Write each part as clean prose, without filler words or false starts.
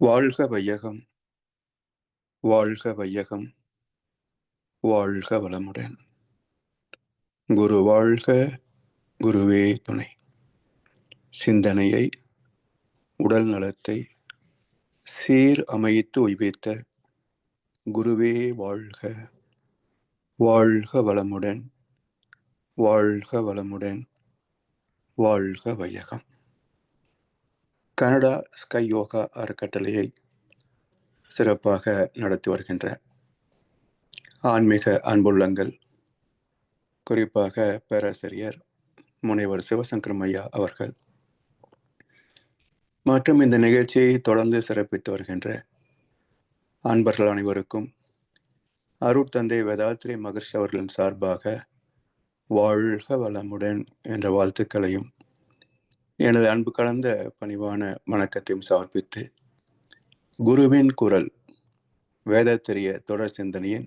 வாழ்க வையகம், வாழ்க வையகம், வாழ்க வளமுடன். குரு வாழ்க, குருவே துணை. சிந்தனையை, உடல் நலத்தை சீர் அமைத்து உய்வித்த குருவே வாழ்க, வாழ்க வளமுடன், வாழ்க வளமுடன், வாழ்க வையகம். கனடா ஸ்கை யோகா அறக்கட்டளையை சிறப்பாக நடத்தி வருகின்ற ஆன்மீக அன்புள்ளங்கள், குறிப்பாக பேராசிரியர் முனைவர் சிவசங்கரம் ஐயா அவர்கள் மற்றும் இந்த நிகழ்ச்சியை தொடர்ந்து சிறப்பித்து வருகின்ற அன்பர்கள் அனைவருக்கும் அருட்தந்தை வேதாத்ரி மகர்ஷி அவர்களின் சார்பாக வாழ்க வளமுடன் என்ற வாழ்த்துக்களையும் எனது அன்பு கலந்த பணிவான வணக்கத்தையும் சமர்ப்பித்து குருவின் குரல் வேதத்திரிய தொடர் சிந்தனையின்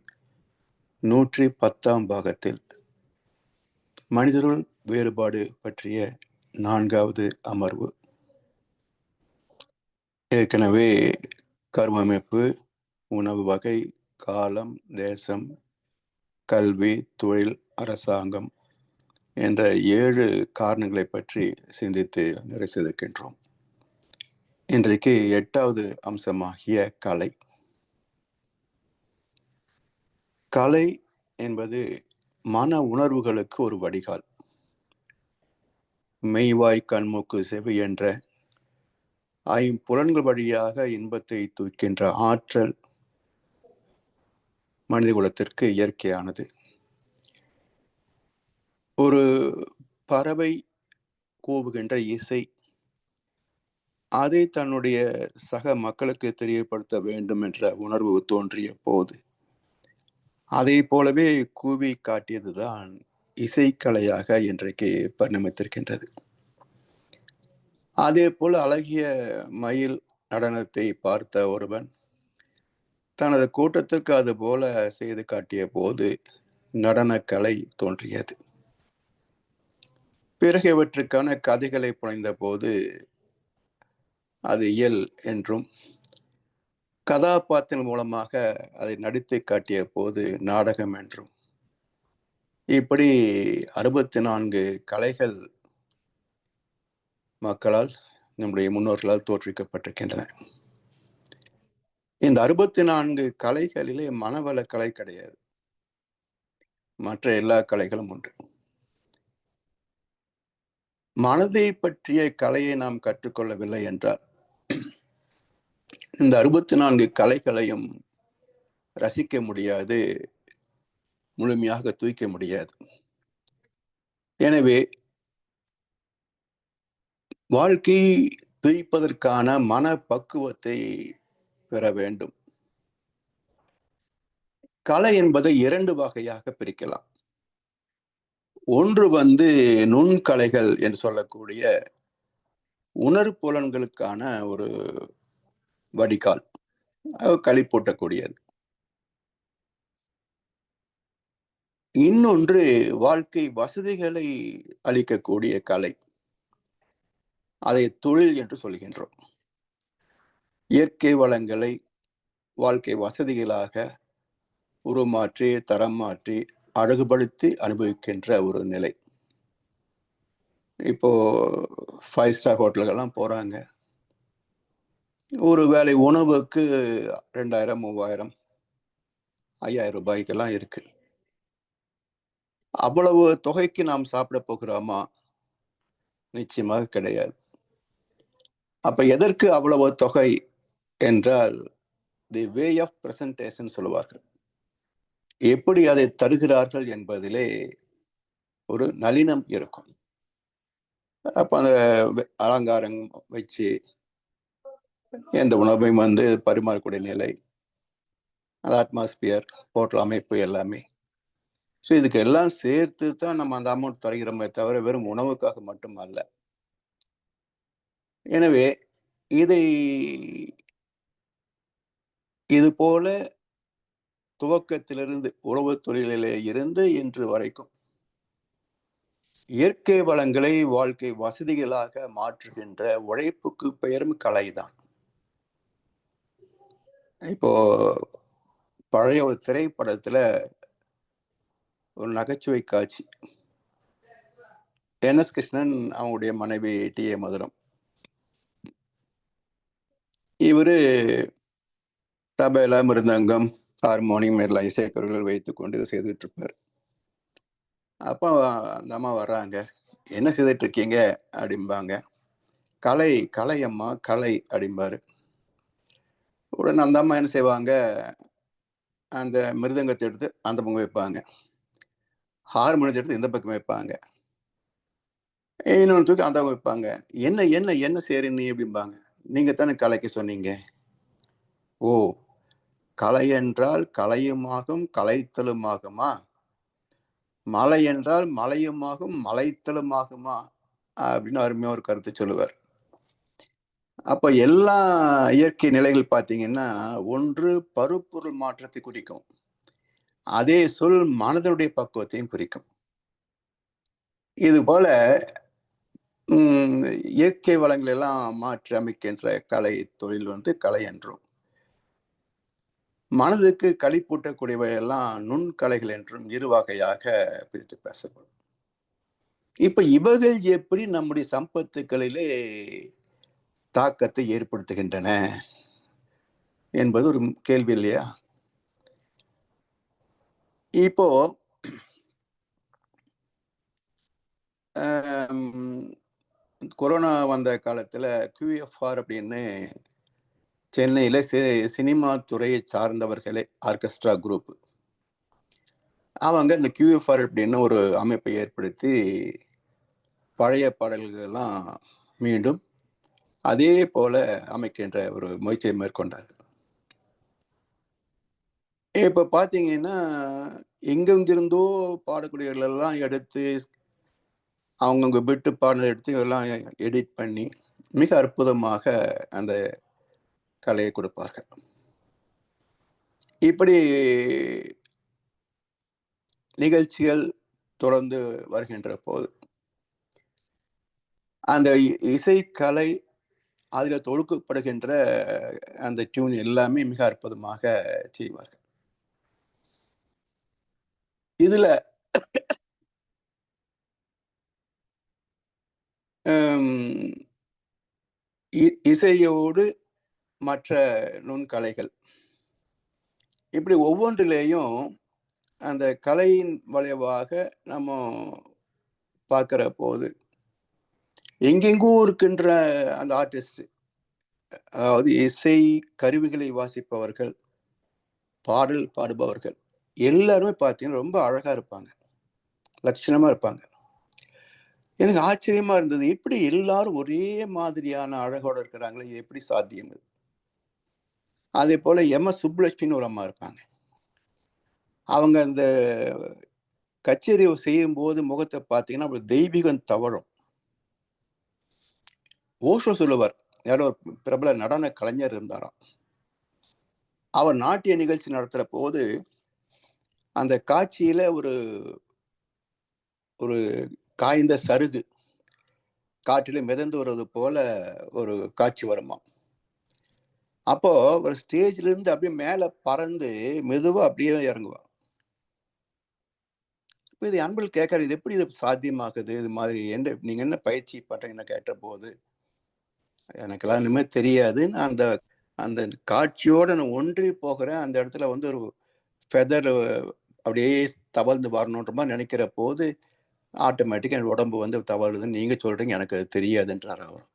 110ஆம் பாகத்தில் மனிதருள் வேறுபாடு பற்றிய 4வது அமர்வு. ஏற்கனவே கருவமைப்பு, உணவு வகை, காலம், தேசம், கல்வி, தொழில், அரசாங்கம் என்ற 7 காரணங்களை பற்றி சிந்தித்து நிறைவு செய்திருக்கின்றோம். இன்றைக்கு 8வது அம்சமாகிய கலை. கலை என்பது மன உணர்வுகளுக்கு ஒரு வடிகால். மெய்வாய் கண்மூக்கு செவி என்ற ஐம்புலன்கள் வழியாக இன்பத்தை தூக்கின்ற ஆற்றல் மனித குலத்திற்கு இயற்கையானது. ஒரு பறவை கூவுகின்ற இசை, அதை தன்னுடைய சக மக்களுக்கு தெரியப்படுத்த வேண்டும் என்ற உணர்வு தோன்றிய போது அதை போலவே கூவி காட்டியதுதான் இசைக்கலையாக இன்றைக்கு பரிணமித்திருக்கின்றது. அதே போல அழகிய மயில் நடனத்தை பார்த்த ஒருவன் தனது கூட்டத்திற்கு அது போல செய்து காட்டிய போது நடனக்கலை தோன்றியது. பிறகு இவற்றுக்கான கதைகளை புனைந்த போது அது இயல் என்றும், கதாபாத்திரம் மூலமாக அதை நடித்து காட்டிய போது நாடகம் என்றும், இப்படி 64 கலைகள் மக்களால், நம்முடைய முன்னோர்களால் தோற்றுவிக்கப்பட்டிருக்கின்றன. இந்த 64 கலைகளிலே மனவள கலை கிடையாது. மற்ற எல்லா கலைகளும் உண்டு. மனதை பற்றிய கலையை நாம் கற்றுக்கொள்ளவில்லை என்றால் இந்த 64 கலைகளையும் ரசிக்க முடியாது, முழுமையாக தூய்க்க முடியாது. எனவே வாழ்க்கையை துய்ப்பதற்கான மன பக்குவத்தை பெற வேண்டும். கலை என்பதை 2 வகையாக பிரிக்கலாம். ஒன்று நுண்கலைகள் என்று சொல்லக்கூடிய உணர்புலன்களுக்கான ஒரு வடிகால், களிப்பூட்டக்கூடியது. இன்னொன்று வாழ்க்கை வசதிகளை அளிக்கக்கூடிய கலை, அதை தொழில் என்று சொல்கின்றோம். இயற்கை வளங்களை வாழ்க்கை வசதிகளாக உருமாற்றி, தரம் மாற்றி, அழகுபடுத்தி அனுபவிக்கின்ற ஒரு நிலை. இப்போ 5 ஸ்டார் ஹோட்டல்கள்லாம் போறாங்க. ஒரு வேளை உணவுக்கு 2000, 3000, 5000 ரூபாய்க்கெல்லாம் இருக்கு. அவ்வளவு தொகைக்கு நாம் சாப்பிட போகிறோமா? நிச்சயமாக கிடையாது. அப்ப எதற்கு அவ்வளவு தொகை என்றால், தி வே ஆஃப் பிரசன்டேஷன் சொல்லுவார்கள். எப்படி அதை தருகிறார்கள் என்பதிலே ஒரு நளினம் இருக்கும். அப்ப அந்த அலங்காரம் வச்சு எந்த உணவையும் பரிமாறக்கூடிய நிலை, அந்த அட்மாஸ்பியர், ஹோட்டல் அமைப்பு எல்லாமே. ஸோ இதுக்கு எல்லாம் சேர்த்து தான் நம்ம அந்த அமௌண்ட் தருகிறோமே தவிர வெறும் உணவுக்காக மட்டும் அல்ல. எனவே இது போல துவக்கத்திலிருந்து உழவுத் தொழிலிலே இருந்து இன்று வரைக்கும் இயற்கை வளங்களை வாழ்க்கை வசதிகளாக மாற்றுகின்ற உழைப்புக்கு பெயரும் கலைதான். இப்போ பழைய ஒரு திரைப்படத்துல ஒரு நகைச்சுவை காட்சி. என்.எஸ். கிருஷ்ணன், அவங்களுடைய மனைவி டி.ஏ. மதுரம். இவரு தபேலா, மிருதங்கம், ஹார்மோனியம் எல்லாம் இசைக்கருவிகள் வைத்துக்கொண்டு இதை செய்துட்டு இருப்பார். அப்போ அந்த அம்மா வர்றாங்க. என்ன செய்துட்டு இருக்கீங்க அப்படிம்பாங்க. கலை கலை அம்மா கலை அப்படிம்பாரு. உடனே அந்த அம்மா என்ன செய்வாங்க, அந்த மிருதங்கத்தை எடுத்து அந்த பக்கம் வைப்பாங்க, ஹார்மோனியத்தை எடுத்து இந்த பக்கம் வைப்பாங்க, இன்னொன்று தூக்கி அந்த பக்கம் வைப்பாங்க. என்ன என்ன என்ன செய்றீ நீ அப்படிம்பாங்க. நீங்க தானே கலைக்கு சொன்னீங்க. ஓ, கலை என்றால் கலையுமாகும் கலைத்தலுமாகுமா, மலை என்றால் மலையுமாகும் மலைத்தலுமாகுமா அப்படின்னு அருமையா ஒரு கருத்து சொல்லுவார். அப்ப எல்லா இயற்கை நிலைகள் பார்த்தீங்கன்னா, ஒன்று பருப்பொருள் மாற்றத்தை குறிக்கும். அதே சொல் மனதனுடைய பக்குவத்தையும் குறிக்கும். இது போல இயற்கை வளங்களை எல்லாம் மாற்றி அமைக்கின்ற கலை தொழில் கலை என்றும், மனதுக்கு களிப்பூட்டக்கூடியவை எல்லாம் நுண்கலைகள் என்றும் இரு வகையாக பிரித்து பேசப்படும். இப்ப இவைகள் எப்படி நம்முடைய சம்பத்துக்களிலே தாக்கத்தை ஏற்படுத்துகின்றன என்பது ஒரு கேள்வி இல்லையா? இப்போ கொரோனா வந்த காலத்துல QFR அப்படின்னு சென்னையில சினிமா துறையை சார்ந்தவர்களே ஆர்கெஸ்ட்ரா குரூப், அவங்க இந்த QFR அப்படின்னு ஒரு அமைப்பை ஏற்படுத்தி பழைய பாடல்கள் எல்லாம் மீண்டும் அதே போல அமைக்கின்ற ஒரு முயற்சியை மேற்கொண்டார்கள். இப்ப பாத்தீங்கன்னா, எங்கெங்கிருந்தோ பாடக்கூடியவர்கள் எல்லாம் எடுத்து அவங்கவுங்க பிட்டு பாடினதை எடுத்து எல்லாம் எடிட் பண்ணி மிக அற்புதமாக அந்த கலையை கொடுப்பார்கள். இப்படி நிகழ்ச்சிகள் தொடர்ந்து வருகின்ற போது அந்த இசைக்கலை அதுல தொடுக்கப்படுகின்ற அந்த டியூன் எல்லாமே மிக அற்புதமாக செய்வார்கள். இதுல இசையோடு மற்ற நுண்கலைகள் இப்படி ஒவ்வொன்றிலேயும் அந்த கலையின் விளைவாக நம்ம பார்க்கிற போது எங்கெங்கோ இருக்கின்ற அந்த ஆர்டிஸ்ட், அதாவது இசை கருவிகளை வாசிப்பவர்கள், பாடல் பாடுபவர்கள் எல்லாருமே பார்த்தீங்கன்னா ரொம்ப அழகா இருப்பாங்க, லட்சணமா இருப்பாங்க. எனக்கு ஆச்சரியமா இருந்தது, எப்படி எல்லாரும் ஒரே மாதிரியான அழகோட இருக்கிறாங்களே, எப்படி சாத்தியம்? அதே போல எம்.எஸ். சுப்புலட்சுமின்னு ஒரு அம்மா இருப்பாங்க. அவங்க அந்த கச்சேரி செய்யும் போது முகத்தை பார்த்தீங்கன்னா அப்படி தெய்வீகம் தவழும். ஓஷோ சொல்லுவார், யாரோ பிரபல நடன கலைஞர் இருந்தாராம். அவர் நாட்டிய நிகழ்ச்சி நடத்துற போது அந்த காட்சியில ஒரு ஒரு காய்ந்த சருகு காற்றிலே மிதந்து வருவது போல ஒரு காட்சி வருமா. அப்போ ஒரு ஸ்டேஜ்ல இருந்து அப்படியே மேல பறந்து மெதுவா அப்படியே இறங்குவார். இது அன்பில் கேட்கறது, இது எப்படி இது சாத்தியமாகுது, இது மாதிரி நீங்க என்ன பயிற்சி பண்றீங்கன்னு கேட்ட போது, எனக்கெல்லாம் இனிமே தெரியாது, நான் அந்த அந்த காட்சியோட நான் ஒன்றி போகிறேன், அந்த இடத்துல ஒரு ஃபெதர் அப்படியே தவழ்ந்து வரணுன்ற மாதிரி நினைக்கிற போது ஆட்டோமேட்டிக்கா என் உடம்பு தவழுதுன்னு நீங்க சொல்றீங்க, எனக்கு அது தெரியாதுன்றார் அவர்.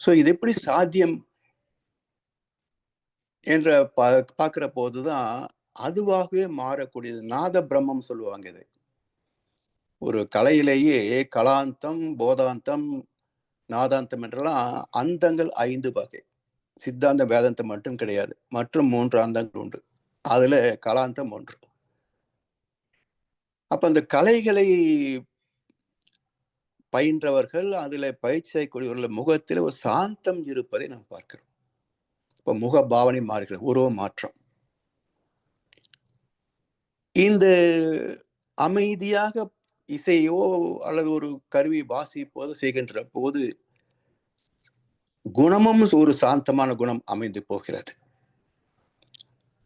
ஸோ இது எப்படி சாத்தியம் என்ற பார்க்கிற போதுதான் அதுவாகவே மாறக்கூடியது. நாத பிரம்மம் சொல்லுவாங்க இது. ஒரு கலையிலேயே கலாந்தம், போதாந்தம், நாதாந்தம் என்றெல்லாம் அந்தங்கள் 5 வகை. சித்தாந்த வேதாந்தம் மட்டும் கிடையாது, மற்றும் 3 அந்தங்கள் உண்டு. அதுல கலாந்தம் ஒன்று. அப்ப அந்த கலைகளை பயின்றவர்கள், அதுல பயிற்சி செய்யக்கூடியவர்கள் முகத்தில் ஒரு சாந்தம் இருப்பதை நாம் பார்க்கிறோம். இப்ப முக பாவனை மாறுகிறது, உருவ மாற்றம். இந்த அமைதியாக இசையோ அல்லது ஒரு கருவி வாசிப்போது செய்கின்ற போது குணமும் ஒரு சாந்தமான குணம் அமைந்து போகிறது.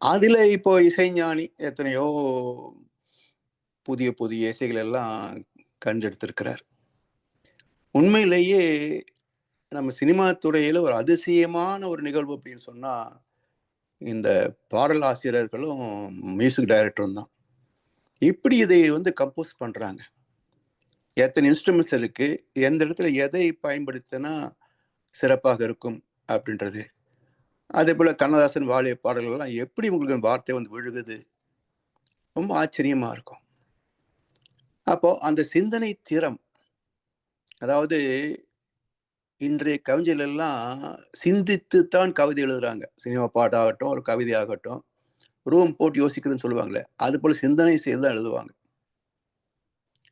அதுல இப்போ இசைஞானி எத்தனையோ புதிய புதிய இசைகள் எல்லாம் கண்டெடுத்திருக்கிறார். உண்மையிலேயே நம்ம சினிமா துறையில ஒரு அதிசயமான ஒரு நிகழ்வு அப்படின்னு சொன்னா, இந்த பாடல் ஆசிரியர்களும், மியூசிக் டைரக்டரும் தான். எப்படி இதை கம்போஸ் பண்றாங்க? எத்தனை இன்ஸ்ட்ருமெண்ட்ஸ் இருக்கு? எந்த இடத்துல எதை பயன்படுத்தினா சிறப்பாக இருக்கும் அப்படின்றது. அதேபோல கண்ணதாசன், வாலி பாடல்கள்லாம் எப்படி உங்களுக்கு வார்த்தை விழுகுது? ரொம்ப ஆச்சரியமா இருக்கும். அப்போ அந்த சிந்தனை திறம், அதாவது இன்றைய கவிஞர்கள் எல்லாம் சிந்தித்து தான் கவிதை எழுதுறாங்க. சினிமா பாட்டாகட்டும், ஒரு கவிதை ஆகட்டும், ரூம் போட்டு யோசிக்கிறதுன்னு சொல்லுவாங்களே, அது போல சிந்தனை செய்து தான் எழுதுவாங்க.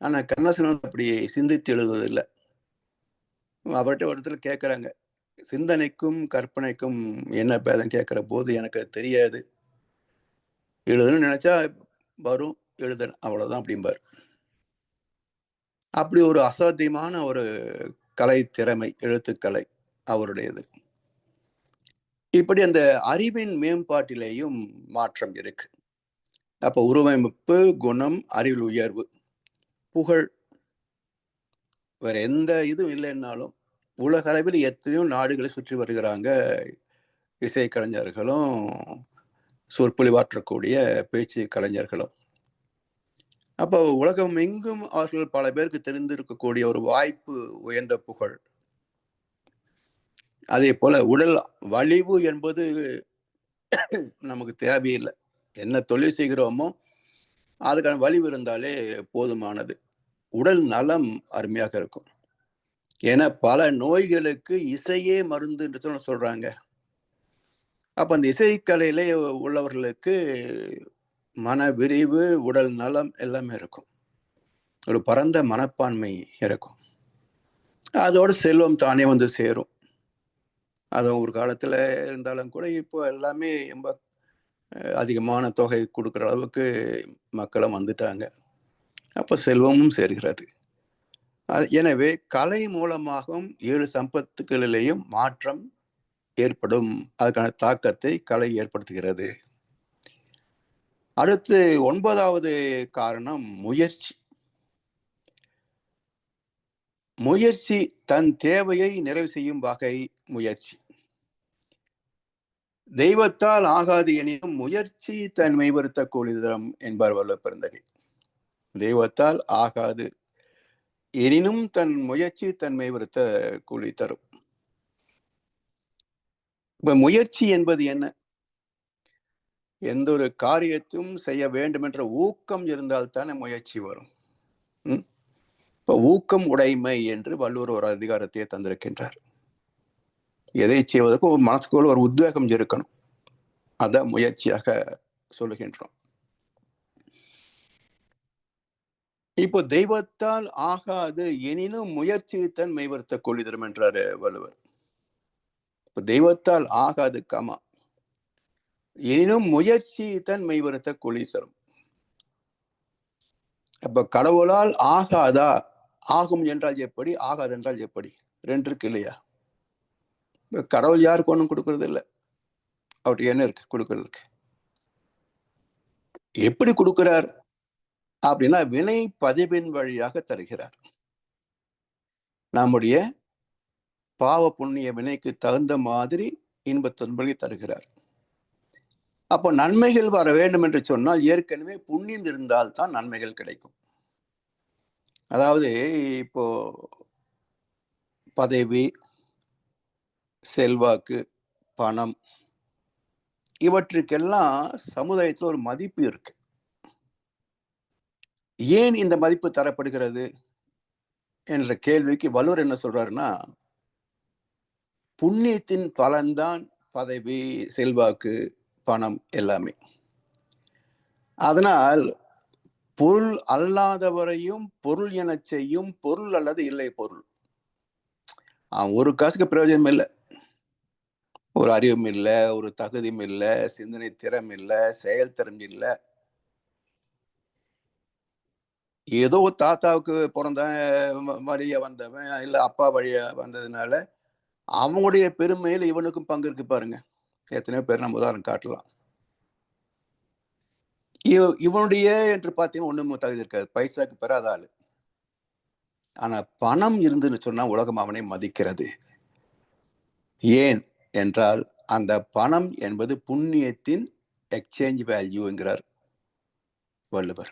ஆனா கண்ணதாசன் அப்படி சிந்தித்து எழுதுவதில்ல. அவர்ட்ட ஒரு இடத்துல கேட்கறாங்க, சிந்தனைக்கும் கற்பனைக்கும் என்ன பேதம் கேட்கிற போது, எனக்கு அது தெரியாது. எழுதணும்னு நினைச்சா வரும், எழுதுறேன் அவ்வளவுதான் அப்படிம்பார். அப்படி ஒரு அசாத்தியமான ஒரு கலை திறமை, எழுத்துக்கலை அவருடையது. இப்படி அந்த அறிவின் மேம்பாட்டிலேயும் மாற்றம் இருக்கு. அப்ப உருவமைப்பு, குணம், அறிவில் உயர்வு, புகழ், வேற எந்த இதுவும் இல்லைன்னாலும் உலக அளவில் எத்தனையோ நாடுகளை சுற்றி வருகிறாங்க இசைக்கலைஞர்களும், சொற்பொழிவாற்றக்கூடிய பேச்சு கலைஞர்களும். அப்போ உலகம் எங்கும் அவர்கள் பல பேருக்கு தெரிந்திருக்கக்கூடிய ஒரு வாய்ப்பு, உயர்ந்த புகழ். அதே போல உடல் வலிவு என்பது நமக்கு தேவையில்லை. என்ன தொழில் செய்கிறோமோ அதுக்கான வலிவு இருந்தாலே போதுமானது. உடல் நலம் அருமையாக இருக்கும். ஏன்னா பல நோய்களுக்கு இசையே மருந்து என்று சொல்றாங்க. அப்ப அந்த இசைக்கலையிலே உள்ளவர்களுக்கு மன விரிவு, உடல் நலம் எல்லாமே இருக்கும். ஒரு பரந்த மனப்பான்மை இருக்கும். அதோட செல்வம் தானே சேரும். அது ஒரு காலத்துல இருந்தாலும் கூட இப்போ எல்லாமே ரொம்ப அதிகமான தொகை கொடுக்குற அளவுக்கு மக்களும் வந்துட்டாங்க. அப்ப செல்வமும் சேர்கிறது. எனவே கலை மூலமாகவும் 7 சம்பத்துகளிலேயும் மாற்றம் ஏற்படும். அதுக்கான தாக்கத்தை கலை ஏற்படுத்துகிறது. அடுத்து 9வது காரணம் முயற்சி. முயற்சி தன் தேவையை நிறைவு செய்யும் வகை முயற்சி. தெய்வத்தால் ஆகாது எனினும் முயற்சி தன் மெய்வருத்த கூலி தரும் என்பார் வள்ளுவ பெருந்தகை. தெய்வத்தால் ஆகாது எனினும் தன் முயற்சி தன் மெய்வருத்த கூலி தரும். இப்ப முயற்சி என்பது என்ன? எந்த ஒரு காரியத்தையும் செய்ய வேண்டும் என்ற ஊக்கம் இருந்தால்தானே முயற்சி வரும். இப்ப ஊக்கம் உடைமை என்று வள்ளுவர் ஒரு அதிகாரத்தையே தந்திருக்கின்றார். எதை செய்வதற்கும் ஒரு மனசுக்குள்ள ஒரு உத்வேகம் இருக்கணும். அதான் முயற்சியாக சொல்லுகின்றோம். இப்போ தெய்வத்தால் ஆகாது எனினும் முயற்சி தன் மெய்வருத்த கூலி தரும் என்றாரு வள்ளுவர். இப்ப தெய்வத்தால் ஆகாது கமா, எனினும் முயற்சி தன் மெய்வருத்த கூலி தரும். அப்ப கடவுளால் ஆகாதா, ஆகும் என்றால் எப்படி, ஆகாது என்றால் எப்படி? 2 இருக்கு இல்லையா? கடவுள் யாருக்கு ஒண்ணும் கொடுக்கறது இல்லை. அவர்கிட்ட என்ன இருக்கு கொடுக்கறதுக்கு? எப்படி கொடுக்கிறார் அப்படின்னா, வினை பதிவின் வழியாக தருகிறார். நம்முடைய பாவ புண்ணிய வினைக்கு தகுந்த மாதிரி இன்ப துன்பங்களை தருகிறார். அப்போ நன்மைகள் வர வேண்டும் என்று சொன்னால் ஏற்கனவே புண்ணியம் இருந்தால் தான் நன்மைகள் கிடைக்கும். அதாவது இப்போ பதவி, செல்வாக்கு, பணம் இவற்றுக்கெல்லாம் சமுதாயத்தில் ஒரு மதிப்பு இருக்கு. ஏன் இந்த மதிப்பு தரப்படுகிறது என்ற கேள்விக்கு வள்ளுவர் என்ன சொல்றாருன்னா, புண்ணியத்தின் பலன்தான் பதவி, செல்வாக்கு, பணம் எல்லாமே. அதனால் பொருள் அல்லாதவரையும் பொருள் என செய்யும் பொருள் அல்லது இல்லை பொருள். ஒரு காசுக்கு பிரயோஜனம் இல்லை. ஒரு அறிவும் இல்லை, ஒரு தகுதியும் இல்லை, சிந்தனை திறம் இல்லை, செயல்திறன் இல்லை. ஏதோ தாத்தாவுக்கு பிறந்த வழிய வந்தவன், இல்ல அப்பா வழிய வந்ததுனால அவங்களுடைய பெருமையில இவனுக்கும் பங்கு இருக்கு பாருங்க. எத்தனையோ பேர் நம்ம உதாரணம் காட்டலாம். இவனுடைய என்று பார்த்தீங்கன்னா ஒண்ணும் தகுதி இருக்காது. பைசாக்கு பெறாத ஆளு. ஆனா பணம் இருந்துன்னு சொன்னா உலகம் அவனை மதிக்கிறது. ஏன் என்றால் அந்த பணம் என்பது புண்ணியத்தின் எக்ஸ்சேஞ்ச் வேல்யூ என்கிறார் வள்ளுவர்.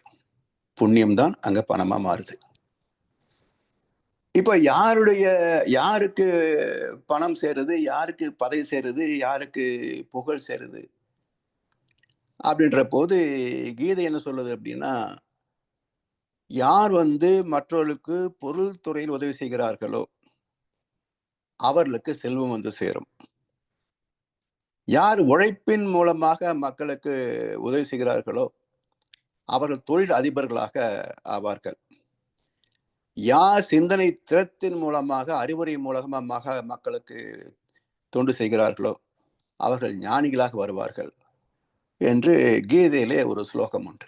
புண்ணியம் தான் அங்க பணமா மாறுது. இப்ப யாருக்கு பணம் சேருது, யாருக்கு பதவி சேருது, யாருக்கு புகழ் சேருது அப்படின்ற போது கீதை என்ன சொல்லுது அப்படின்னா, யார் மற்றவர்களுக்கு பொருள் துறையில் உதவி செய்கிறார்களோ அவர்களுக்கு செல்வம் வந்து சேரும். யார் உழைப்பின் மூலமாக மக்களுக்கு உதவி செய்கிறார்களோ அவர்கள் தொழில் அதிபர்களாக ஆவார்கள். யார் சிந்தனை திறத்தின் மூலமாக அறிவுரை மூலமாக மக்களுக்கு தொண்டு செய்கிறார்களோ அவர்கள் ஞானிகளாக வருவார்கள் என்று கீதையிலே ஒரு ஸ்லோகம் உண்டு.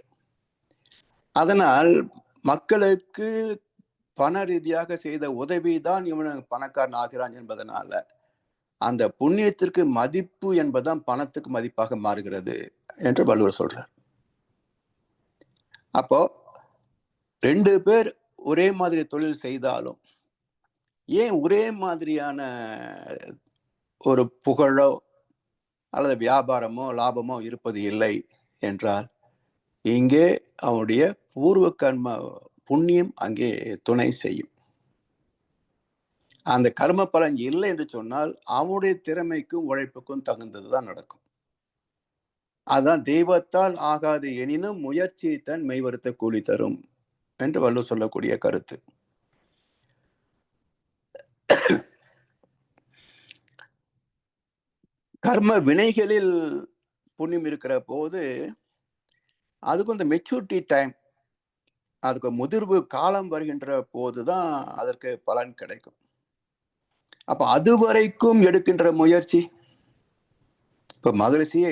அதனால் மக்களுக்கு பண ரீதியாக செய்த உதவிதான் இவன் பணக்காரன் ஆகிறான் என்பதனால அந்த புண்ணியத்திற்கு மதிப்பு என்பதுதான் பணத்துக்கு மதிப்பாக மாறுகிறது என்று வள்ளுவர் சொல்றார். அப்போ 2 பேர் ஒரே மாதிரி தொழில் செய்தாலும் ஏன் ஒரே மாதிரியான ஒரு புகழோ அல்லது வியாபாரமோ லாபமோ இருப்பது இல்லை என்றால் இங்கே அவனுடைய பூர்வ கர்ம புண்ணியம் அங்கே துணை செய்யும். அந்த கர்ம பலன் இல்லை என்று சொன்னால் அவனுடைய திறமைக்கும் உழைப்புக்கும் தகுந்ததுதான் நடக்கும். அதுதான் தெய்வத்தால் ஆகாது எனினும் முயற்சி தன் மெய்வருத்த கூலி தரும் என்று வள்ளுவர் சொல்லக்கூடிய கருத்து. கர்ம வினைகளில் புண்ணியம் இருக்கிற போது அதுக்கு அந்த மெச்சூரிட்டி டைம், அதுக்கு முதிர்வு காலம் வருகின்ற போதுதான் அதற்கு பலன் கிடைக்கும். அப்ப அது வரைக்கும் எடுக்கின்ற முயற்சி, இப்ப மகரிஷியே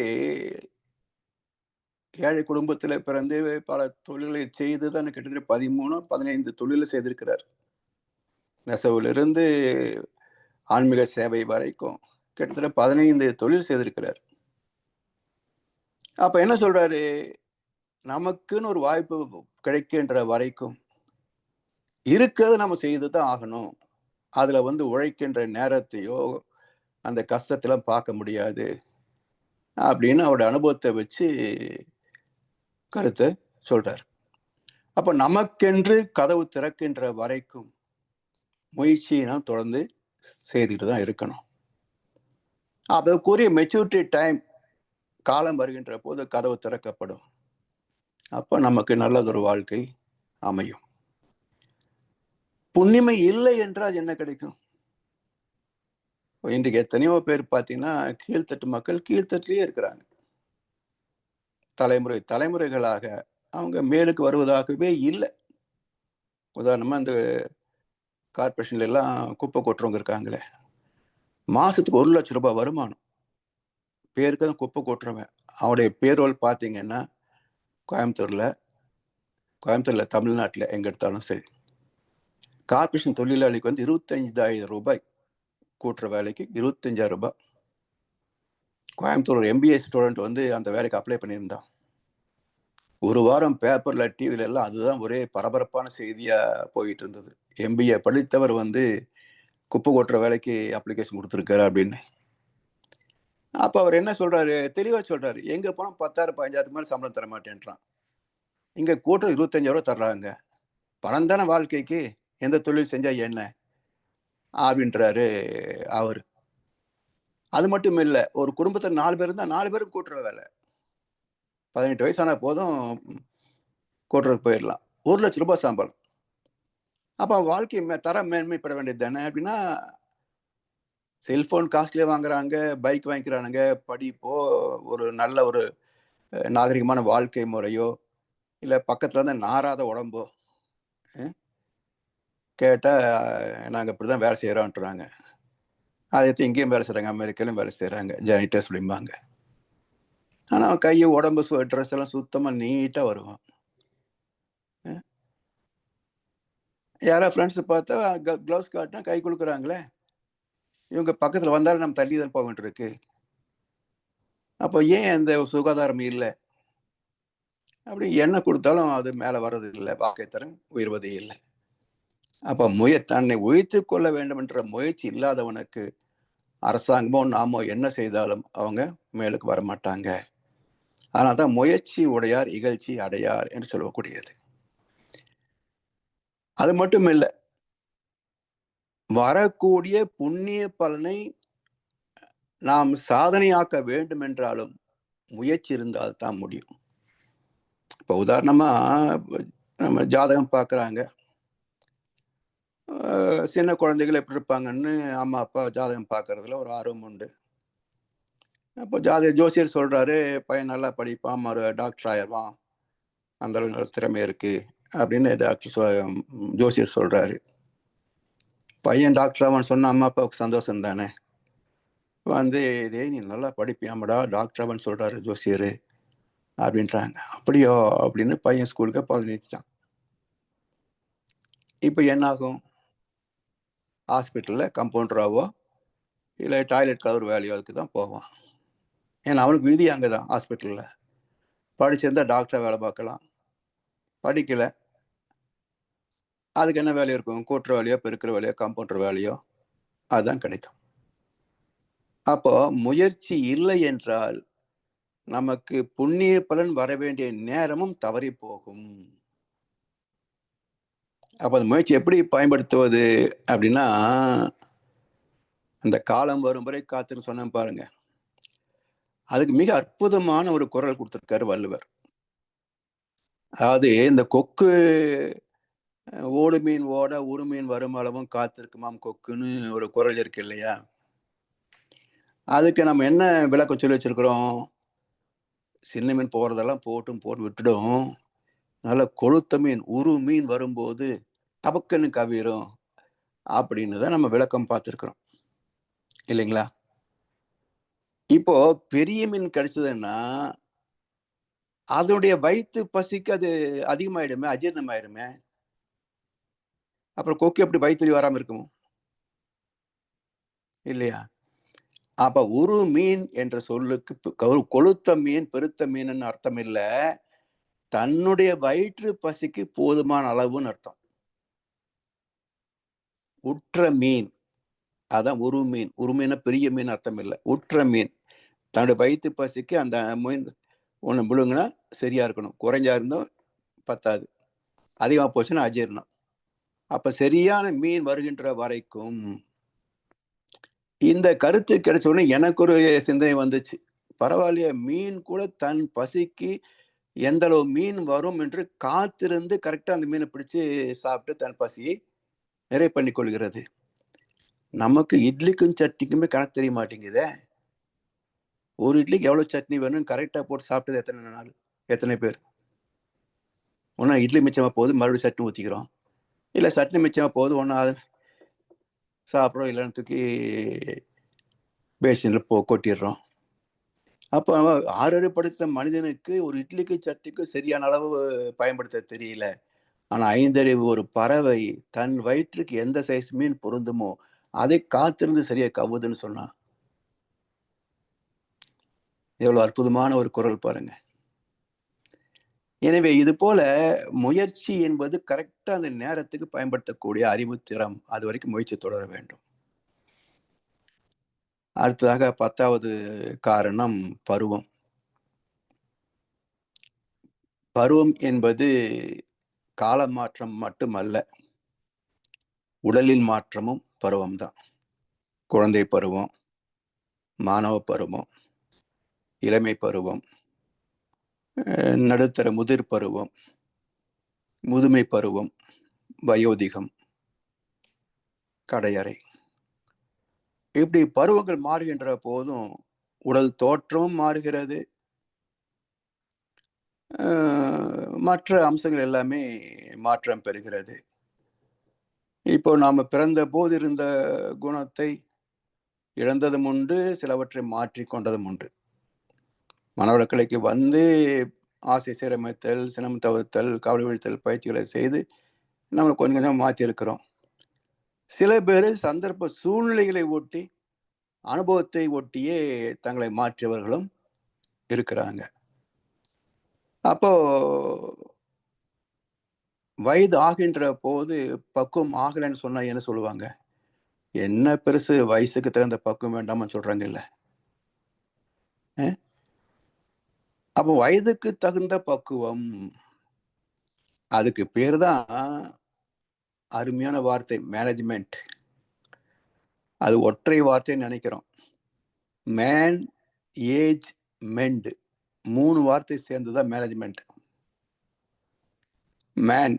ஏழை குடும்பத்துல பிறந்து பல தொழில்களை செய்துதான் கிட்டத்தட்ட 13 15 தொழிலை செய்திருக்கிறார். நெசவிலிருந்து ஆன்மீக சேவை வரைக்கும் கிட்டத்தட்ட 15 தொழில் செய்திருக்கிறார். அப்ப என்ன சொல்றாரு, நமக்குன்னு ஒரு வாய்ப்பு கிடைக்கின்ற வரைக்கும் இருக்கிறது நம்ம செய்துதான் ஆகணும். அதுல உழைக்கின்ற நேரத்தையோ அந்த கஷ்டத்தெல்லாம் பார்க்க முடியாது அப்படின்னு அவருடைய அனுபவத்தை வச்சு கருத்தை சொல்றார். அப்ப நமக்கென்று கதவு திறக்கின்ற வரைக்கும் முயற்சியை நாம் தொடர்ந்து செய்துட்டு தான் இருக்கணும். அதற்குரிய மெச்சூரிட்டி டைம் காலம் வருகின்ற போது கதவு திறக்கப்படும். அப்ப நமக்கு நல்லதொரு வாழ்க்கை அமையும். புண்ணிமை இல்லை என்றால் என்ன கிடைக்கும்? இன்றைக்கு எத்தனையோ பேர் பார்த்தீங்கன்னா கீழ்த்தட்டு மக்கள் கீழ்த்தட்டிலேயே இருக்கிறாங்க. தலைமுறைகளாக அவங்க மேலுக்கு வருவதாகவே இல்லை. உதாரணமா இந்த கார்பரேஷன்ல எல்லாம் குப்பை கொட்டுறவங்க இருக்காங்களே, மாசத்துக்கு 1 லட்சம் ரூபாய் வருமானம். பேருக்கு தான் குப்பை கொட்டுறவன். அவனுடைய பேரோல் பார்த்தீங்கன்னா கோயம்புத்தூர்ல தமிழ்நாட்டில் எங்க எடுத்தாலும் சரி, கார்பரேஷன் தொழிலாளிக்கு 25,000 ரூபாய் கூட்டுற வேலைக்கு 25,000 ரூபாய். கோயம்புத்தூர் ஒரு MBA ஸ்டூடெண்ட் அந்த வேலைக்கு அப்ளை பண்ணியிருந்தான். ஒரு வாரம் பேப்பர்ல டிவில எல்லாம் அதுதான் ஒரே பரபரப்பான செய்தியா போயிட்டு இருந்தது. MBA படித்தவர் குப்பை கொட்டுற வேலைக்கு அப்ளிகேஷன் கொடுத்துருக்காரு அப்படின்னு. அப்ப அவர் என்ன சொல்றாரு, தெளிவா சொல்றாரு, எங்க போனா 10,000 15,000 மேல சம்பளம் தர மாட்டேன்றான். இங்க கூட்டம் 25,000 ரூபாய் தர்றாங்க. பணம் தானே வாழ்க்கைக்கு, எந்த தொழில் செஞ்சா என்ன அப்படின்றாரு அவரு. அது மட்டும் இல்ல, ஒரு குடும்பத்துல 4 பேர் இருந்தா 4 பேரும் கூட்டுற வேலை. 18 வயசான போதும் கூட்டுறதுக்கு போயிடலாம். 1 லட்சம் ரூபாய் சம்பளம். அப்ப வாழ்க்கை தரம் மேன்மைப்பட வேண்டியது தானே அப்படின்னா, செல்போன் காஸ்ட்லியா வாங்குறாங்க, பைக் வாங்கிக்கிறானுங்க, படிப்போ ஒரு நல்ல ஒரு நாகரிகமான வாழ்க்கை முறையோ இல்ல பக்கத்துல நாராத உடம்போ கேட்டா நாங்க இப்படிதான் வேலை செய்யறோம்ன்றாங்க. அதை இங்கேயும் வேலை செய்யறாங்க, அமெரிக்காலும் வேலை செய்யறாங்க, ஜானிட்டர்ஸ் அப்படிம்பாங்க. ஆனா கையை உடம்பு ட்ரெஸ் எல்லாம் சுத்தமா நீட்டா வருவான். யாரா ஃப்ரெண்ட்ஸ் பார்த்தா கிளவுஸ் காட்டினா கை கொடுக்குறாங்களே, இவங்க பக்கத்துல வந்தாலும் நம்ம தள்ளி தான் போக வேண்டியிருக்கு. அப்போ ஏன் அந்த சுகாதாரம் இல்லை? அப்படி என்ன கொடுத்தாலும் அது மேலே வர்றது இல்லை, வாழ்க்கை தரம் உயர்வதே இல்லை. அப்போ தன்னை உயர்த்திக் கொள்ள வேண்டும் என்ற முயற்சி இல்லாதவனுக்கு அரசாங்கமோ நாமோ என்ன செய்தாலும் அவங்க மேலுக்கு வர மாட்டாங்க. அதனால தான் முயற்சி உடையார் இகழ்ச்சி அடையார் என்று சொல்லக்கூடியது. அது மட்டும் இல்லை, வரக்கூடிய புண்ணிய பலனை நாம் சாதனையாக்க வேண்டும் என்றாலும் முயற்சி இருந்தால் தான் முடியும். இப்போ உதாரணமா நம்ம ஜாதகம் பார்க்குறாங்க. சின்ன குழந்தைகள் எப்படி இருப்பாங்கன்னு அம்மா அப்பா ஜாதகம் பார்க்கறதுல ஒரு ஆர்வம் உண்டு. அப்போ ஜோசியர் சொல்றாரு, பையன் நல்லா படிப்பான், டாக்டர் ஆயிடுவான், அந்த அளவுக்கு நல்ல திறமை இருக்கு அப்படின்னு ஜோசியர் சொல்றாரு. பையன் டாக்டர் ஆவான்னு சொன்ன அம்மா அப்பாவுக்கு சந்தோஷம் தானே. நீ நல்லா படிப்பியாமடா, டாக்டர் ஆவான்னு சொல்றாரு ஜோசியர் அப்படின்றாங்க. அப்படியோ அப்படின்னு பையன் ஸ்கூலுக்கு பதினிச்சான். இப்போ என்ன ஆகும்? ஹாஸ்பிட்டலில் கம்பவுண்டராவோ இல்லை டாய்லெட் கவர் வேலையோ அதுக்கு தான் போவான். ஏன்னா அவனுக்கு விதி அங்கே தான் ஹாஸ்பிட்டலில். படிச்சிருந்தா டாக்டராக வேலை பார்க்கலாம், படிக்கலை அதுக்கு என்ன வேலை இருக்கும்? கூட்டுற வேலையோ பெருக்கிற வேலையோ கம்பவுண்டர் வேலையோ அதுதான் கிடைக்கும். அப்போ முயற்சி இல்லை என்றால் நமக்கு புண்ணிய பலன் வர வேண்டிய நேரமும் தவறி போகும். அப்போ அந்த முயற்சி எப்படி பயன்படுத்துவது அப்படின்னா, அந்த காலம் வரும் வரை காத்துன்னு சொன்ன பாருங்க, அதுக்கு மிக அற்புதமான ஒரு குரல் கொடுத்திருக்காரு வள்ளுவர். அதாவது இந்த கொக்கு ஓடு மீன் ஓட ஒரு மீன் வரும் அளவும் காத்திருக்குமாம் கொக்குன்னு ஒரு குரல் இருக்கு இல்லையா? அதுக்கு நம்ம என்ன விளக்கம் சொல்லி வச்சிருக்கிறோம்? சின்ன மீன் போறதெல்லாம் போட்டு விட்டுடும், நல்ல கொளுத்த மீன் உரு மீன் வரும்போது டபக்குன்னு கவிரும் அப்படின்னு தான் நம்ம விளக்கம் பார்த்துருக்குறோம் இல்லைங்களா? இப்போ பெரிய மீன் கிடைச்சதுன்னா அதனுடைய வயிற்று பசிக்கு அது அதிகமாயிடுமே, அஜீர்ணம் ஆயிடுமே. அப்புறம் கொக்கு எப்படி வயிற்று வராம இருக்கும் இல்லையா? அப்ப ஒரு மீன் என்ற சொல்லுக்கு கொளுத்த மீன் பெருத்த மீன் அர்த்தம் இல்ல, தன்னுடைய வயிற்று பசிக்கு போதுமான அளவுன்னு அர்த்தம். உற்ற மீன், அதான் ஒரு மீன். ஒரு மீன் பெரிய மீன் அர்த்தம் இல்லை, உற்ற மீன். தன்னுடைய வயிற்று பசிக்கு அந்த மீன் ஒன்று முழுங்குனா சரியா இருக்கணும், குறைஞ்சா இருந்தும் பத்தாது, அதிகமாக போச்சுன்னா அஜீர்ணம். அப்ப சரியான மீன் வருகின்ற வரைக்கும். இந்த கருத்து கிடைச்ச உடனே எனக்கு ஒரு சிந்தனை வந்துச்சு. பரவாயில்லையே, மீன் கூட தன் பசிக்கு எந்த அளவு மீன் வரும் என்று காத்திருந்து கரெக்டா அந்த மீனை பிடிச்சு சாப்பிட்டு தன் பசியை நிறை பண்ணி கொள்கிறது. நமக்கு இட்லிக்கும் சட்னிக்குமே கணக்கு தெரிய மாட்டேங்குதே. ஒரு இட்லிக்கு எவ்வளவு சட்னி வேணும் கரெக்டா போட்டு சாப்பிட்டது எத்தனை நாள், எத்தனை பேர்? ஒன்னா இட்லி மிச்சமா போகுது மறுபடியும் சட்னி ஊற்றிக்கிறோம், இல்லை சட்னி மிச்சமா போகுது ஒன்றா சாப்பிட்றோம், இல்லைன்னு தூக்கி பேஷனில் கொட்டிடுறோம். அப்போ ஆறறிவுப்படுத்த மனிதனுக்கு ஒரு இட்லிக்கு சட்னிக்கு சரியான அளவு பயன்படுத்த தெரியல. ஆனா 5 அறிவு ஒரு பறவை தன் வயிற்றுக்கு எந்த சைஸ் மீன் பொருந்துமோ அதை காத்திருந்து சரியா கவ்வுதுன்னு சொன்னா எவ்வளவு அற்புதமான ஒரு குரல் பாருங்க. எனவே இது போல முயற்சி என்பது கரெக்டா அந்த நேரத்துக்கு பயன்படுத்தக்கூடிய அறிவு திறம். அது வரைக்கும் முயற்சி தொடர வேண்டும். அடுத்ததாக 10வது காரணம் பருவம். பருவம் என்பது கால மாற்றம் மட்டுமல்ல, உடலின் மாற்றமும் பருவம் தான். குழந்தை பருவம், மாணவ பருவம், இளமை பருவம், நடுத்தர முதிர் பருவம், முதுமை பருவம், வயோதிகம், கடையறை. இப்படி பருவங்கள் மாறுகின்ற போதும் உடல் தோற்றமும் மாறுகிறது, மற்ற அம்சங்கள் எல்லாமே மாற்றம் பெறுகிறது. இப்போ நாம பிறந்த போது இருந்த குணத்தை இழந்ததும் உண்டு, சிலவற்றை மாற்றி கொண்டதும் உண்டு. மனவளக்கலைக்கு வந்து ஆசை சீரமைத்தல், சினம் தவிர்த்தல், கவலை விழுத்தல் பயிற்சிகளை செய்து நம்ம கொஞ்சம் கொஞ்சம் மாற்றி இருக்கிறோம். சில பேர் சந்தர்ப்ப சூழ்நிலைகளை ஒட்டி, அனுபவத்தை ஒட்டியே தங்களை மாற்றியவர்களும் இருக்கிறாங்க. அப்போ வயது ஆகின்ற போது பக்குவம் ஆகலைன்னு சொன்னா என்ன சொல்லுவாங்க? என்ன பெருசு, வயசுக்கு தகுந்த பக்குவம் வேண்டாமான்னு சொல்றாங்கல்ல. அப்போ வயதுக்கு தகுந்த பக்குவம், அதுக்கு பேரு தான் அருமையான வார்த்தை மேனேஜ்மெண்ட். அது ஒற்றை வார்த்தைன்னு நினைக்கிறோம். மேன், ஏஜ், மெண்ட் 3 வார்த்தை சேர்ந்துதான் மேனேஜ்மெண்ட். மேன்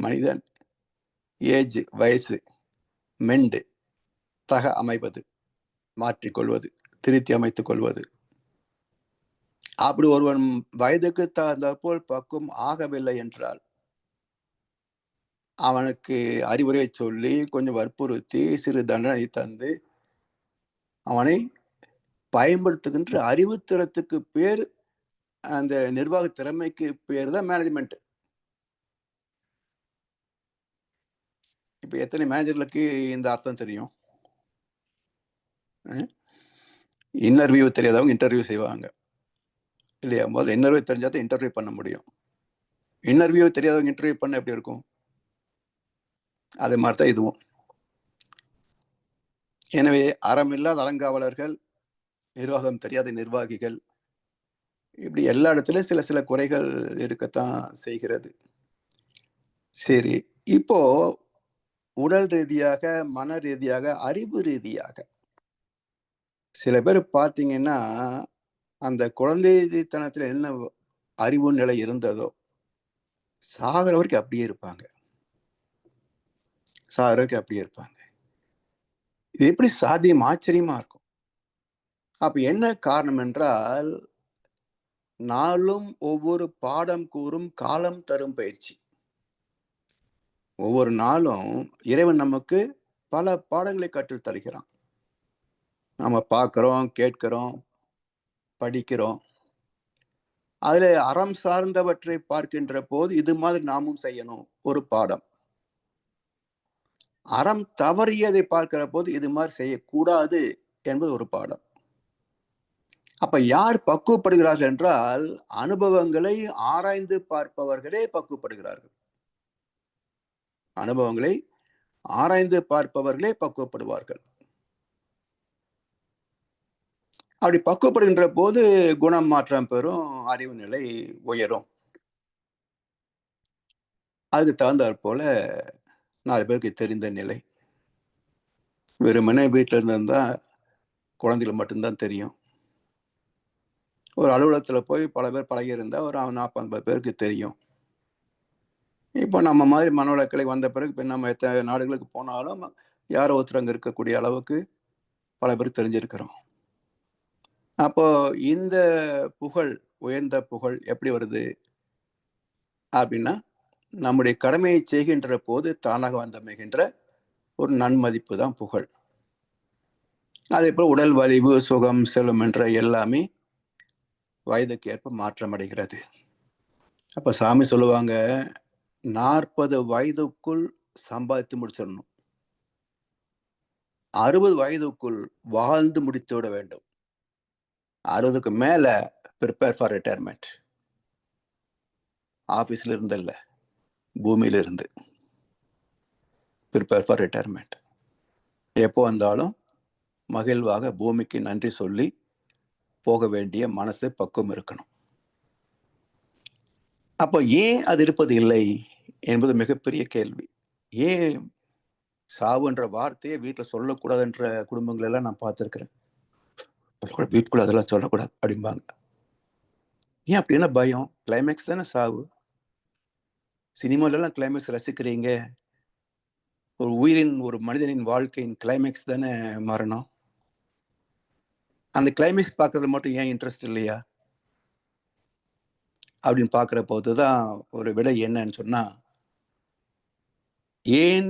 மனிதன், ஏஜ் வயசு, மெண்ட் தக அமைவது, மாற்றிக்கொள்வது, திருத்தி அமைத்துக் கொள்வது. அப்படி ஒருவன் வயதுக்கு தகுந்த போல் பக்குவம் ஆகவில்லை என்றால் அவனுக்கு அறிவுரை சொல்லி கொஞ்சம் வற்புறுத்தி சிறு தண்டனை தந்து அவனை பயன்படுத்துகின்ற அறிவுத்திறத்துக்கு பேர், அந்த நிர்வாக திறமைக்கு பேர் தான் மேனேஜ்மெண்ட். இப்ப எத்தனை மேனேஜர்களுக்கு இந்த அர்த்தம் தெரியும்? இன்னர்வியூ தெரியாதவங்க இன்டர்வியூ செய்வாங்க இல்லையா? முதல்ல இன்னர்வியூ தெரிஞ்சாதான் இன்டர்வியூ பண்ண முடியும். இன்னர்வியூ தெரியாதவங்க இன்டர்வியூ பண்ண எப்படி இருக்கும்? அதே மாதிரி தான் இதுவும். எனவே அறமில்லாத அறங்காவலர்கள், நிர்வாகம் தெரியாத நிர்வாகிகள், இப்படி எல்லா இடத்துலயும் சில சில குறைகள் இருக்கத்தான் செய்கிறது. சரி, இப்போ உடல் ரீதியாக, மன ரீதியாக, அறிவு ரீதியாக சில பேர் பார்த்தீங்கன்னா, அந்த குழந்தைத்தனத்துல என்ன அறிவு நிலை இருந்ததோ, சாகிற வரைக்கும் அப்படியே இருப்பாங்க. சாகிற வரைக்கும் அப்படியே இருப்பாங்க. இது எப்படி சாத்தியம்? ஆச்சரியமா இருக்கும். அப்ப என்ன காரணம் என்றால், நாளும் ஒவ்வொரு பாடம் கூறும் காலம் தரும் பயிற்சி. ஒவ்வொரு நாளும் இறைவன் நமக்கு பல பாடங்களை கற்றுத் தருகிறான். நாம பார்க்கிறோம், கேட்கிறோம், படிக்கிறோம். அதுல அறம் சார்ந்தவற்றை பார்க்கின்ற போது இது மாதிரி நாமும் செய்யணும், ஒரு பாடம். அறம் தவறியதை பார்க்கிற போது இது மாதிரி செய்யக்கூடாது என்பது ஒரு பாடம். அப்ப யார் பக்குவப்படுகிறார்கள் என்றால், அனுபவங்களை ஆராய்ந்து பார்ப்பவர்களே பக்குவப்படுகிறார்கள். அனுபவங்களை ஆராய்ந்து பார்ப்பவர்களே பக்குவப்படுவார்கள். அப்படி பக்குவப்படுகின்ற போது குணம் மாற்றம் பெறும், அறிவு நிலை உயரும். அதுக்கு தகுந்தாற் போல 4 பேருக்கு தெரிந்த நிலை. வெறுமனே வீட்டில் இருந்திருந்தா குழந்தைகளுக்கு மட்டும்தான் தெரியும். ஒரு அலுவலகத்துல போய் பல பேர் பழகி இருந்தா ஒரு 40, 50 பேருக்கு தெரியும். இப்போ நம்ம மாதிரி மனவளக்கலை வந்த பிறகு இப்போ நம்ம எத்தனை நாடுகளுக்கு போனாலும் யாரோ ஒருத்தர் அங்கே இருக்கக்கூடிய அளவுக்கு பல பேர் தெரிஞ்சிருக்கிறோம். அப்போ இந்த புகழ், உயர்ந்த புகழ் எப்படி வருது அப்படின்னா, நம்முடைய கடமையை செய்கின்ற போது தானாக வந்தமைகின்ற ஒரு நன்மதிப்பு தான் புகழ். அதே போல் உடல் வலிவு, சுகம், செல்வம் என்ற எல்லாமே வயதுக்கு ஏற்ப மாற்றம் அடைகிறது. அப்ப சாமி சொல்லுவாங்க, 40 வயதுக்குள் சம்பாதித்து முடிச்சிடணும். 60 வயதுக்குள் வாழ்ந்து முடித்து விட வேண்டும். 60க்கு மேல ப்ரிப்பேர் ஃபார் ரிட்டையர்மெண்ட். ஆபீஸ்ல இருந்து இல்ல, பூமியில இருந்து ப்ரிப்பேர் ஃபார் ரிட்டையர்மெண்ட். எப்போ வந்தாலும் மகிழ்வாக பூமிக்கு நன்றி சொல்லி போக வேண்டிய மனசு பக்குவம் இருக்கணும். அப்போ ஏன் அது இருப்பது இல்லை என்பது மிகப்பெரிய கேள்வி. ஏன் சாவுன்ற வார்த்தையை வீட்டில் சொல்லக்கூடாதுன்ற குடும்பங்கள் எல்லாம் நான் பார்த்துருக்கிறேன். வீட்டுக்குள்ள அதெல்லாம் சொல்லக்கூடாது அப்படிம்பாங்க. ஏன் அப்படி என்ன பயம்? கிளைமேக்ஸ் தானே சாவு. சினிமாலெல்லாம் கிளைமேக்ஸ் ரசிக்கிறீங்க. ஒரு உயிரின், ஒரு மனிதனின் வாழ்க்கையின் கிளைமேக்ஸ் தானே மரணம். அந்த கிளைமேக்ஸ் பார்க்கறது மட்டும் ஏன் இன்ட்ரெஸ்ட் இல்லையா அப்படின்னு பார்க்குற போது தான் ஒரு விடை என்னன்னு சொன்னா, ஏன்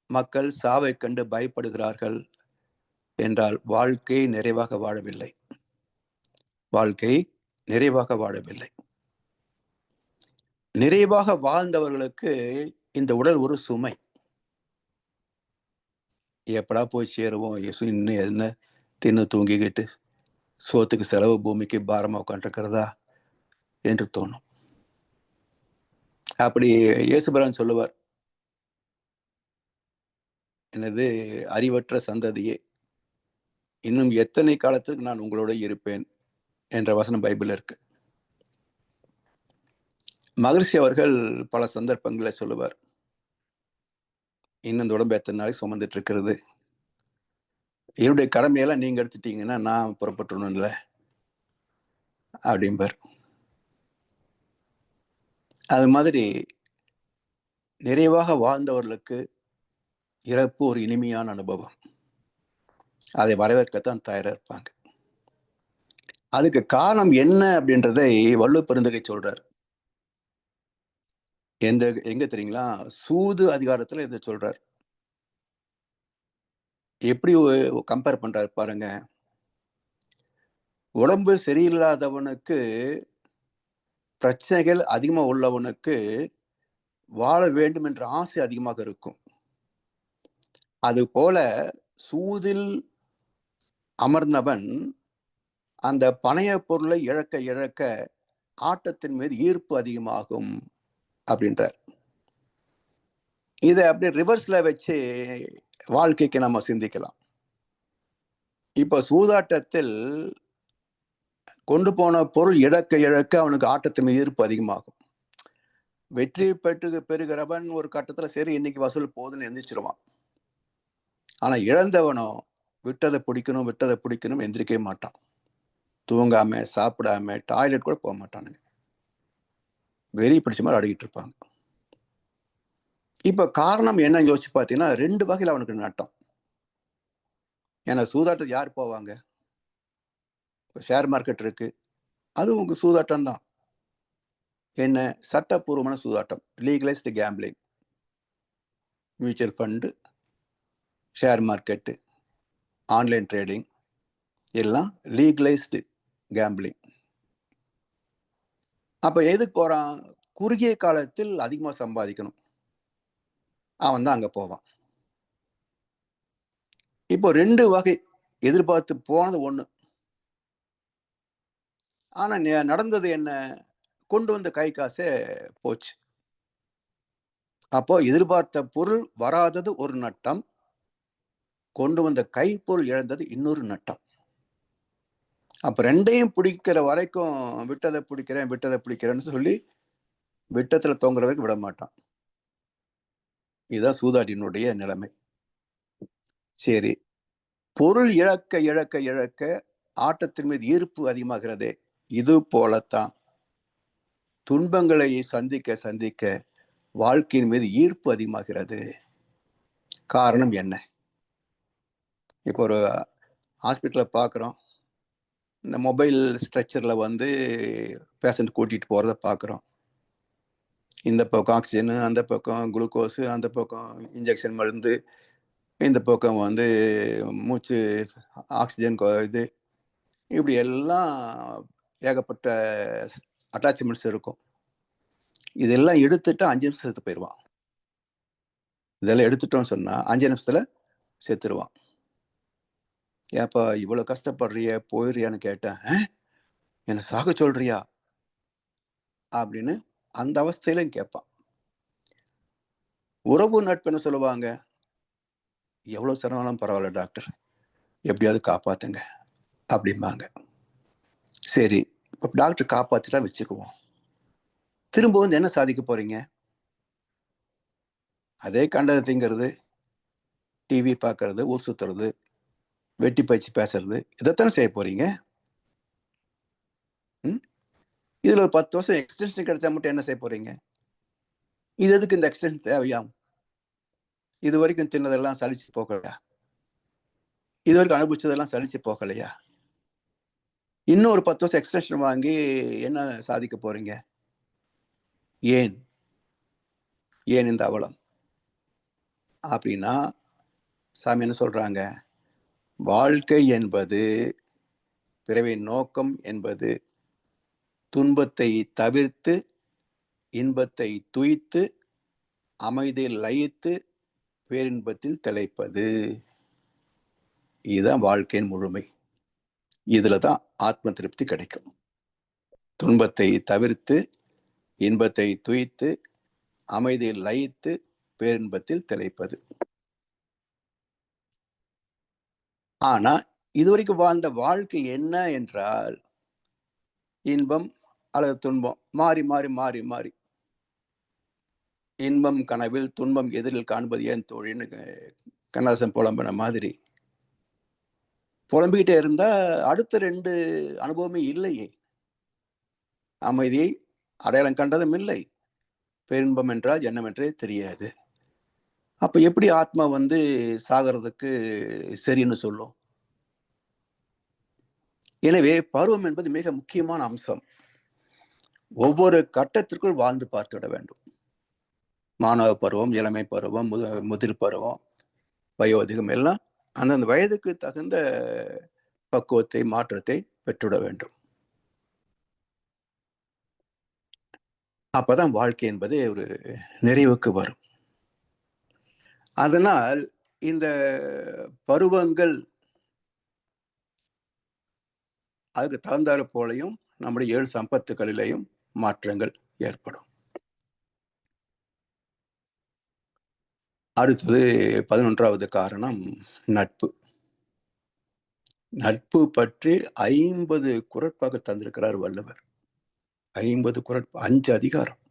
மக்கள் சாவை கண்டு பயப்படுகிறார்கள் என்றால், வாழ்க்கை நிறைவாக வாழவில்லை. வாழ்க்கை நிறைவாக வாழவில்லை. நிறைவாக வாழ்ந்தவர்களுக்கு இந்த உடல் ஒரு சுமை. எப்படா போய் சேருவோம், இன்னும் என்ன தின்னு தூங்கிக்கிட்டு சோத்துக்கு செலவு, பூமிக்கு பாரமா உட்காந்துருக்கிறதா என்று தோணும். அப்படி இயேசுபிரான் சொல்லுவார், எனது அறிவற்ற சந்ததியே, இன்னும் எத்தனை காலத்திற்கு நான் உங்களோட இருப்பேன் என்ற வசனம் பைபிள் இருக்கு. மகரிஷி அவர்கள் பல சந்தர்ப்பங்களை சொல்லுவார், இன்னும் இந்த உடம்பு எத்தனை நாளைக்கு சுமந்துட்டு இருக்கிறது, என்னுடைய கடமையெல்லாம் நீங்க எடுத்துட்டீங்கன்னா நான் புறப்பட்டுணும்ல அப்படிம்பார். அது மாதிரி நிறைவாக வாழ்ந்தவர்களுக்கு இறப்பு ஒரு இனிமையான அனுபவம். அதை வரவேற்கத்தான் தயாரா இருப்பாங்க. அதுக்கு காரணம் என்ன அப்படின்றதை வள்ளுவ பெருந்தகை சொல்றார். எங்க தெரியுங்களா? சூது அதிகாரத்துல இதை சொல்றார். எப்படி கம்பேர் பண்றாரு பாருங்க. உடம்பு சரியில்லாதவனுக்கு, பிரச்சனைகள் அதிகமா உள்ளவனுக்கு வாழ வேண்டும் என்ற ஆசை அதிகமாக இருக்கும். அது போல சூதில் அமர்ந்தவன் அந்த பணைய பொருளை இழக்க இழக்க ஆட்டத்தின் மீது ஈர்ப்பு அதிகமாகும் அப்படின்றார். இதை அப்படியே ரிவர்ஸ்ல வச்சு வாழ்க்கைக்கு நம்ம சிந்திக்கலாம். இப்ப சூதாட்டத்தில் கொண்டு போன பொருள் இழக்க இழக்க அவனுக்கு ஆட்டத்தின் மீது ஈர்ப்பு அதிகமாகும். வெற்றி பெறுகிறவன் ஒரு கட்டத்துல சரி இன்னைக்கு வசூல் போகுதுன்னு எந்திரிச்சிருவான். ஆனா இழந்தவனோ விட்டதை பிடிக்கணும் எந்திரிக்கவே மாட்டான். தூங்காம சாப்பிடாம டாய்லெட் கூட போக மாட்டானுங்க. வெறி பிடிச்ச மாதிரி அடங்கிட்டு இருப்பாங்க. இப்ப காரணம் என்ன யோசிச்சு பார்த்தீங்கன்னா, 2 வகையில் அவனுக்கு நட்டம். ஏன்னா சூதாட்டத்துக்கு யார் போவாங்க? ஷேர் மார்க்கெட் இருக்கு, அது உங்க சூதாட்டம் தான். என்ன? சட்டப்பூர்வமான சூதாட்டம், legalised gambling. Mutual fund, share market, online trading எல்லாம் லீகலைஸ்டு கேம்பிளிங். அப்ப எதுக்கு போறான்? குறுகிய காலத்தில் அதிகமா சம்பாதிக்கணும், அவன் தான் அங்க போவான். இப்போ 2 வகை. எதிர்பார்த்து போனது ஒண்ணு, ஆனா நடந்தது என்ன? கொண்டு வந்த கை காசே போச்சு. அப்போ எதிர்பார்த்த பொருள் வராதது ஒரு நட்டம், கொண்டு வந்த கைப்பொருள் இழந்தது இன்னொரு நட்டம். அப்ப 2யும் பிடிக்கிற வரைக்கும் விட்டதை பிடிக்கிறேன்னு சொல்லி விட்டத்துல தொங்குற வரைக்கும் விட மாட்டான். இதுதான் சூதாடினுடைய நிலைமை. சரி, பொருள் இழக்க இழக்க இழக்க ஆட்டத்தின் மீது ஈர்ப்பு அதிகமாகிறதே, இது போலத்தான் துன்பங்களை சந்திக்க சந்திக்க வாழ்க்கையின் மீது ஈர்ப்பு அதிகமாகிறது. காரணம் என்ன? இப்போ ஒரு ஹாஸ்பிட்டல பார்க்குறோம், இந்த மொபைல் ஸ்ட்ரெச்சர்ல பேஷண்ட் கூட்டிட்டு போறத பார்க்குறோம். இந்த பக்கம் ஆக்சிஜன், அந்த பக்கம் குளுக்கோஸு, அந்த பக்கம் இன்ஜெக்ஷன் மருந்து, இந்த பக்கம் மூச்சு ஆக்சிஜன் இது, இப்படி எல்லாம் ஏகப்பட்ட அட்டாச்மெண்ட்ஸ் இருக்கும். இதெல்லாம் எடுத்துட்டு 5 நிமிஷம் செத்து போயிடுவான். இதெல்லாம் எடுத்துட்டோம்னு சொன்னா 5 நிமிஷத்துல செத்துருவான். ஏப்பா இவ்வளவு கஷ்டப்படுறிய, போயிடுறியான்னு கேட்டேன். என்ன சாக சொல்றியா அப்படின்னு அந்த அவஸ்தையிலும் கேட்பான். உறவு நட்புன்னு சொல்லுவாங்க, எவ்வளவு சிரமம்னாலும் பரவாயில்ல டாக்டர், எப்படியாவது காப்பாத்துங்க அப்படிம்பாங்க. சரி, இப்ப டாக்டர் காப்பாத்திட்டா வச்சுக்குவோம். திரும்ப என்ன சாதிக்க போறீங்க? அதே கண்டதை திங்கிறது, டிவி பார்க்கறது, ஊர் சுத்துறது, வெட்டி பயிற்சி பேசுறது, இதைத்தானே செய்ய போறீங்க. இதுல ஒரு 10 வருஷம் எக்ஸ்டென்ஷன் கிடைச்சா மட்டும் என்ன செய்ய போறீங்க? இது எதுக்கு இந்த எக்ஸ்டென்ஷன் தேவையாம்? இது வரைக்கும் தின்னதெல்லாம் சலிச்சு போகலையா? இது வரைக்கும் அனுபவிச்சதெல்லாம் சலிச்சு போகலையா? இன்னும் ஒரு 10 வருஷம் எக்ஸ்டென்ஷன் வாங்கி என்ன சாதிக்க போறீங்க? ஏன் ஏன் இந்த அவலம்? அப்படின்னா சாமி என்ன சொல்றாங்க? வாழ்க்கை என்பது, பிறவியின் நோக்கம் என்பது துன்பத்தை தவிர்த்து இன்பத்தை துய்த்து அமைதியில் லயித்து பேரின்பத்தில் திளைப்பது. இதுதான் வாழ்க்கையின் முழுமை. இதுலதான் ஆத்ம திருப்தி கிடைக்கும். துன்பத்தை தவிர்த்து இன்பத்தை துய்த்து அமைதியில் லயித்து பேரின்பத்தில் திளைப்பது. ஆனா இதுவரைக்கும் வாழ்ந்த வாழ்க்கை என்ன என்றால் இன்பம் அல்லது துன்பம் மாறி மாறி மாறி மாறி இன்பம் கனவில் துன்பம் எதிரில் காண்பது ஏன் தோழின்னு கண்ணதாசன் புலம்பின மாதிரி புலம்பிக்கிட்டே இருந்தா அடுத்த 2 அனுபவமே இல்லையே. அமைதியை அடையாளம் கண்டதும் இல்லை, பேரின்பம் என்றால் என்னவென்றே தெரியாது. அப்ப எப்படி ஆத்மா சாகிறதுக்கு சரின்னு சொல்லும்? எனவே பருவம் என்பது மிக முக்கியமான அம்சம். ஒவ்வொரு கட்டத்திற்குள் வாழ்ந்து பார்த்துவிட வேண்டும். மாணவ பருவம், இளமை பருவம், முதிர் பருவம், வயோதிகம் எல்லாம் அந்தந்த வயதுக்கு தகுந்த பக்குவத்தை மாற்றத்தை பெற்றுவிட வேண்டும். அப்பதான் வாழ்க்கை என்பது ஒரு நிறைவுக்கு வரும். அதனால் இந்த பருவங்கள் அதுக்கு தகுந்தாறு போலையும் நம்முடைய 7 சம்பத்துகளிலேயும் மாற்றங்கள் ஏற்படும். அடுத்தது 11வது காரணம் நட்பு. நட்பு பற்றி 50 குறட்பாக தந்திருக்கிறார் வள்ளுவர். 50 குறட்பா, 5 அதிகாரம்.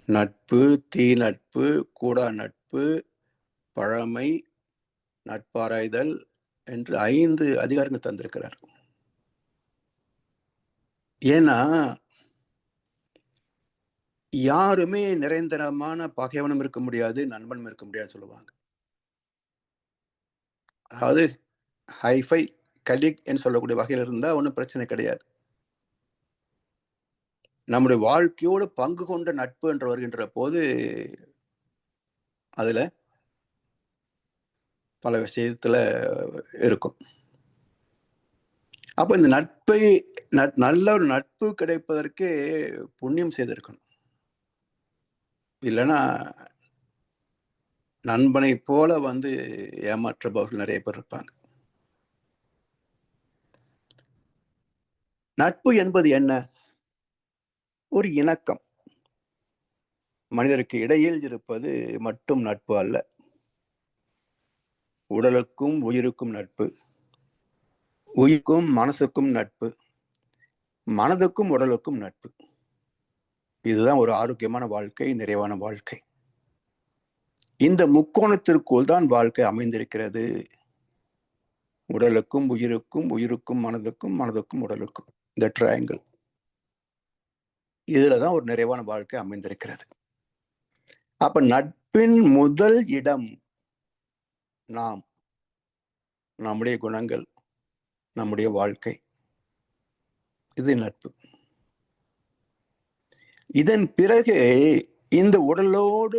நட்பு, தீ நட்பு, கூடா நட்பு, பழமை, நட்பாராய்தல் என்று 5 அதிகாரங்கள் தந்திருக்கிறார். ஏன்னா யாருமே நிரந்தரமான பகைவனும் இருக்க முடியாது, நண்பனும் இருக்க முடியாதுன்னு சொல்லுவாங்க. அதாவது ஹைஃபை கலீக் என்று சொல்லக்கூடிய வகையில் இருந்தா ஒன்றும் பிரச்சனை கிடையாது. நம்முடைய வாழ்க்கையோடு பங்கு கொண்ட நட்பு என்று வருகின்ற போது அதுல பல விஷயத்துல இருக்கும். அப்ப இந்த நட்பை நல்ல ஒரு நட்பு கிடைப்பதற்கு புண்ணியம் செய்திருக்கணும். இல்லைன்னா நண்பனை போல ஏமாற்றுபவர்கள் நிறைய பேர் இருப்பாங்க. நட்பு என்பது என்ன? ஒரு இணக்கம். மனிதருக்கு இடையில் இருப்பது மட்டும் நட்பு அல்ல. உடலுக்கும் உயிருக்கும் நட்பு, உயிருக்கும் மனசுக்கும் நட்பு, மனதுக்கும் உடலுக்கும் நட்பு. இதுதான் ஒரு ஆரோக்கியமான வாழ்க்கை, நிறைவான வாழ்க்கை. இந்த முக்கோணத்திற்குள் தான் வாழ்க்கை அமைந்திருக்கிறது. உடலுக்கும் உயிருக்கும், உயிருக்கும் மனதுக்கும், மனதுக்கும் உடலுக்கும், இந்த ட்ரையாங்கிள். இதுலதான் ஒரு நிறைவான வாழ்க்கை அமைந்திருக்கிறது. அப்ப நட்பின் முதல் இடம் நாம், நம்முடைய குணங்கள், நம்முடைய வாழ்க்கை. இது நட்பு. இதன் பிறகு இந்த உடலோடு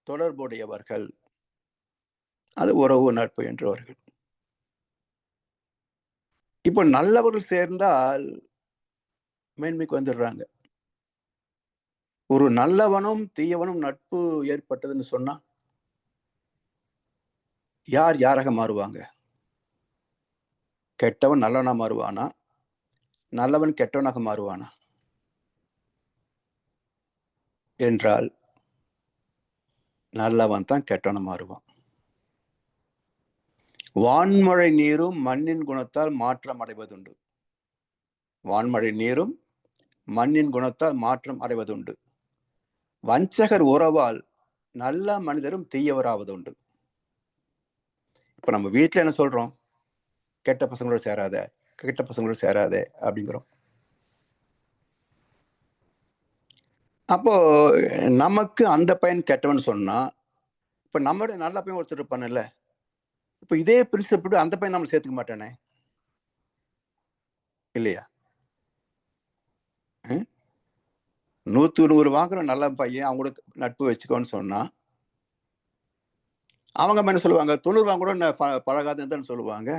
தொடர்புடையவர்கள், அது உறவு நட்பு என்றவர்கள். இப்ப நல்லவர்கள் சேர்ந்தால் மேன்மைக்கு வந்துடுறாங்க. ஒரு நல்லவனும் தீயவனும் நட்பு ஏற்பட்டதுன்னு சொன்னா யார் யாராக மாறுவாங்க? கெட்டவன் நல்லவனா மாறுவானா? நல்லவன் கெட்டவனாக மாறுவானா? என்றால் நல்லவன் தான் கெட்டவனா மாறுவான். வான்மழை நீரும் மண்ணின் குணத்தால் மாற்றம் அடைவதுண்டு. வான்மழை நீரும் மண்ணின் குணத்தால் மாற்றம் அடைவதுண்டு. வஞ்சகர் உறவால் நல்ல மனிதரும் தீயவராவதுண்டு. இப்ப நம்ம வீட்டுல என்ன சொல்றோம்? கெட்ட பசங்களோட சேராத, கெட்ட பசங்களோட சேராத அப்படிங்கிறோம். அப்போ நமக்கு அந்த பையன் கெட்டவன் சொன்னா, இப்ப நம்மளுடைய நல்ல பையன் ஒருத்தர் இருப்பான்ல, இப்ப இதே பிரின்சிபிள் அந்த பையன் நம்ம சேர்த்துக்க மாட்டானே, இல்லையா? 100 100 வாங்குற நல்ல பையன் அவங்களுக்கு நட்பு வச்சுக்கோன்னு சொன்னா, அவங்க என்ன சொல்லுவாங்க? 90 வாங்க கூட பழகாதுன்னு சொல்லுவாங்க.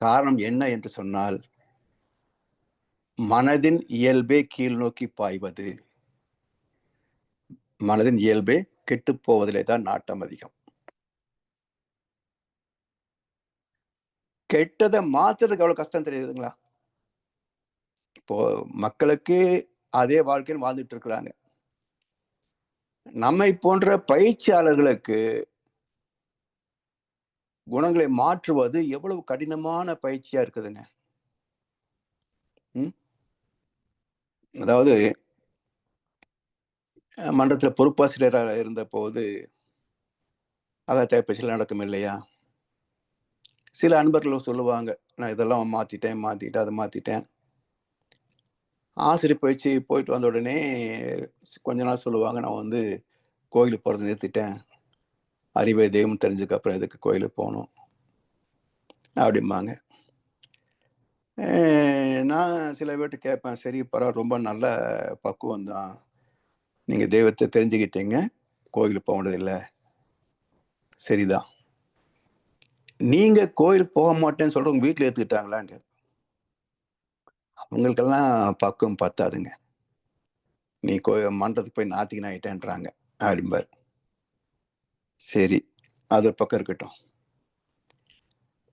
காரணம் என்ன என்று சொன்னால், மனதின் இயல்பே கீழ் நோக்கி பாய்வது. மனதின் இயல்பே கெட்டு போவதிலே தான் நாட்டம் அதிகம். கெட்டதை மாத்துறதுக்கு எவ்வளவு கஷ்டம் தெரியுதுங்களா? இப்போ மக்களுக்கு அதே வாழ்க்கையில் வாழ்ந்துட்டு இருக்கிறாங்க. நம்மை போன்ற பயிற்சியாளர்களுக்கு குணங்களை மாற்றுவது எவ்வளவு கடினமான பயிற்சியா இருக்குதுங்க. அதாவது மன்றத்தில் பொறுப்பாசிரியராக இருந்த போது அகத்தாய் பேச்சில் நடக்கும் இல்லையா? சில அன்பர்கள் சொல்லுவாங்க, நான் இதெல்லாம் மாத்திட்டேன், அதை மாத்திட்டேன். ஆசிரியர் பயிற்சி போயிட்டு வந்த உடனே கொஞ்ச நாள் சொல்லுவாங்க, நான் வந்து கோயிலுக்கு போறதை நிறுத்திட்டேன். அறிவே தெய்வம் தெரிஞ்சுக்க அப்புறம் எதுக்கு கோயிலுக்கு போகணும் அப்படிம்பாங்க. நான் சில பேர்ட்ட கேட்பேன், சரி பரவாயில்ல, ரொம்ப நல்ல பக்குவம் தான். நீங்க தெய்வத்தை தெரிஞ்சுக்கிட்டீங்க, கோயிலுக்கு போக வேண்டியதில்லை, சரிதான். நீங்க கோயிலுக்கு போக மாட்டேன்னு சொல்ற உங்க வீட்டுல ஏத்துக்கிட்டாங்களான்னு. அவங்களுக்கெல்லாம் பக்குவம் பத்தாதுங்க. நீ மன்றத்துக்கு போய் நாத்திகன் ஆயிட்டேன்றாங்க அப்படிம்பாரு. சரி, அது ஒரு பக்கம் இருக்கட்டும்.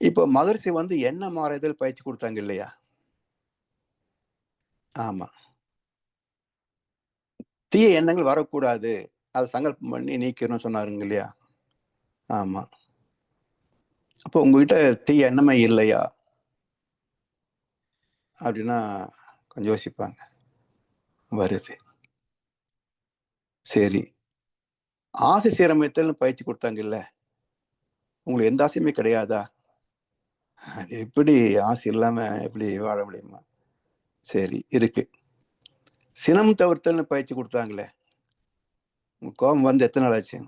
இப்போ மகரிஷி வந்து என்ன மாறுதல் பயிற்சி கொடுத்தாங்க இல்லையா? ஆமா. தீய எண்ணங்கள் வரக்கூடாது, அதை சங்கல்பம் பண்ணி நீக்கணும்னு சொன்னாருங்க இல்லையா? ஆமா. அப்போ உங்ககிட்ட தீய எண்ணமே இல்லையா அப்படின்னா கொஞ்சம் யோசிப்பாங்க. வருது. சரி, ஆசை சீரமைத்தல்னு பயிற்சி கொடுத்தாங்கல்ல, உங்களுக்கு எந்த ஆசையுமே கிடையாதா? அது எப்படி ஆசை இல்லாம எப்படி வாழ முடியுமா? சரி, இருக்கு. சினம் தவிர்த்தல்னு பயிற்சி கொடுத்தாங்களே, கோபம் வந்து எத்தனை நாள் ஆச்சு?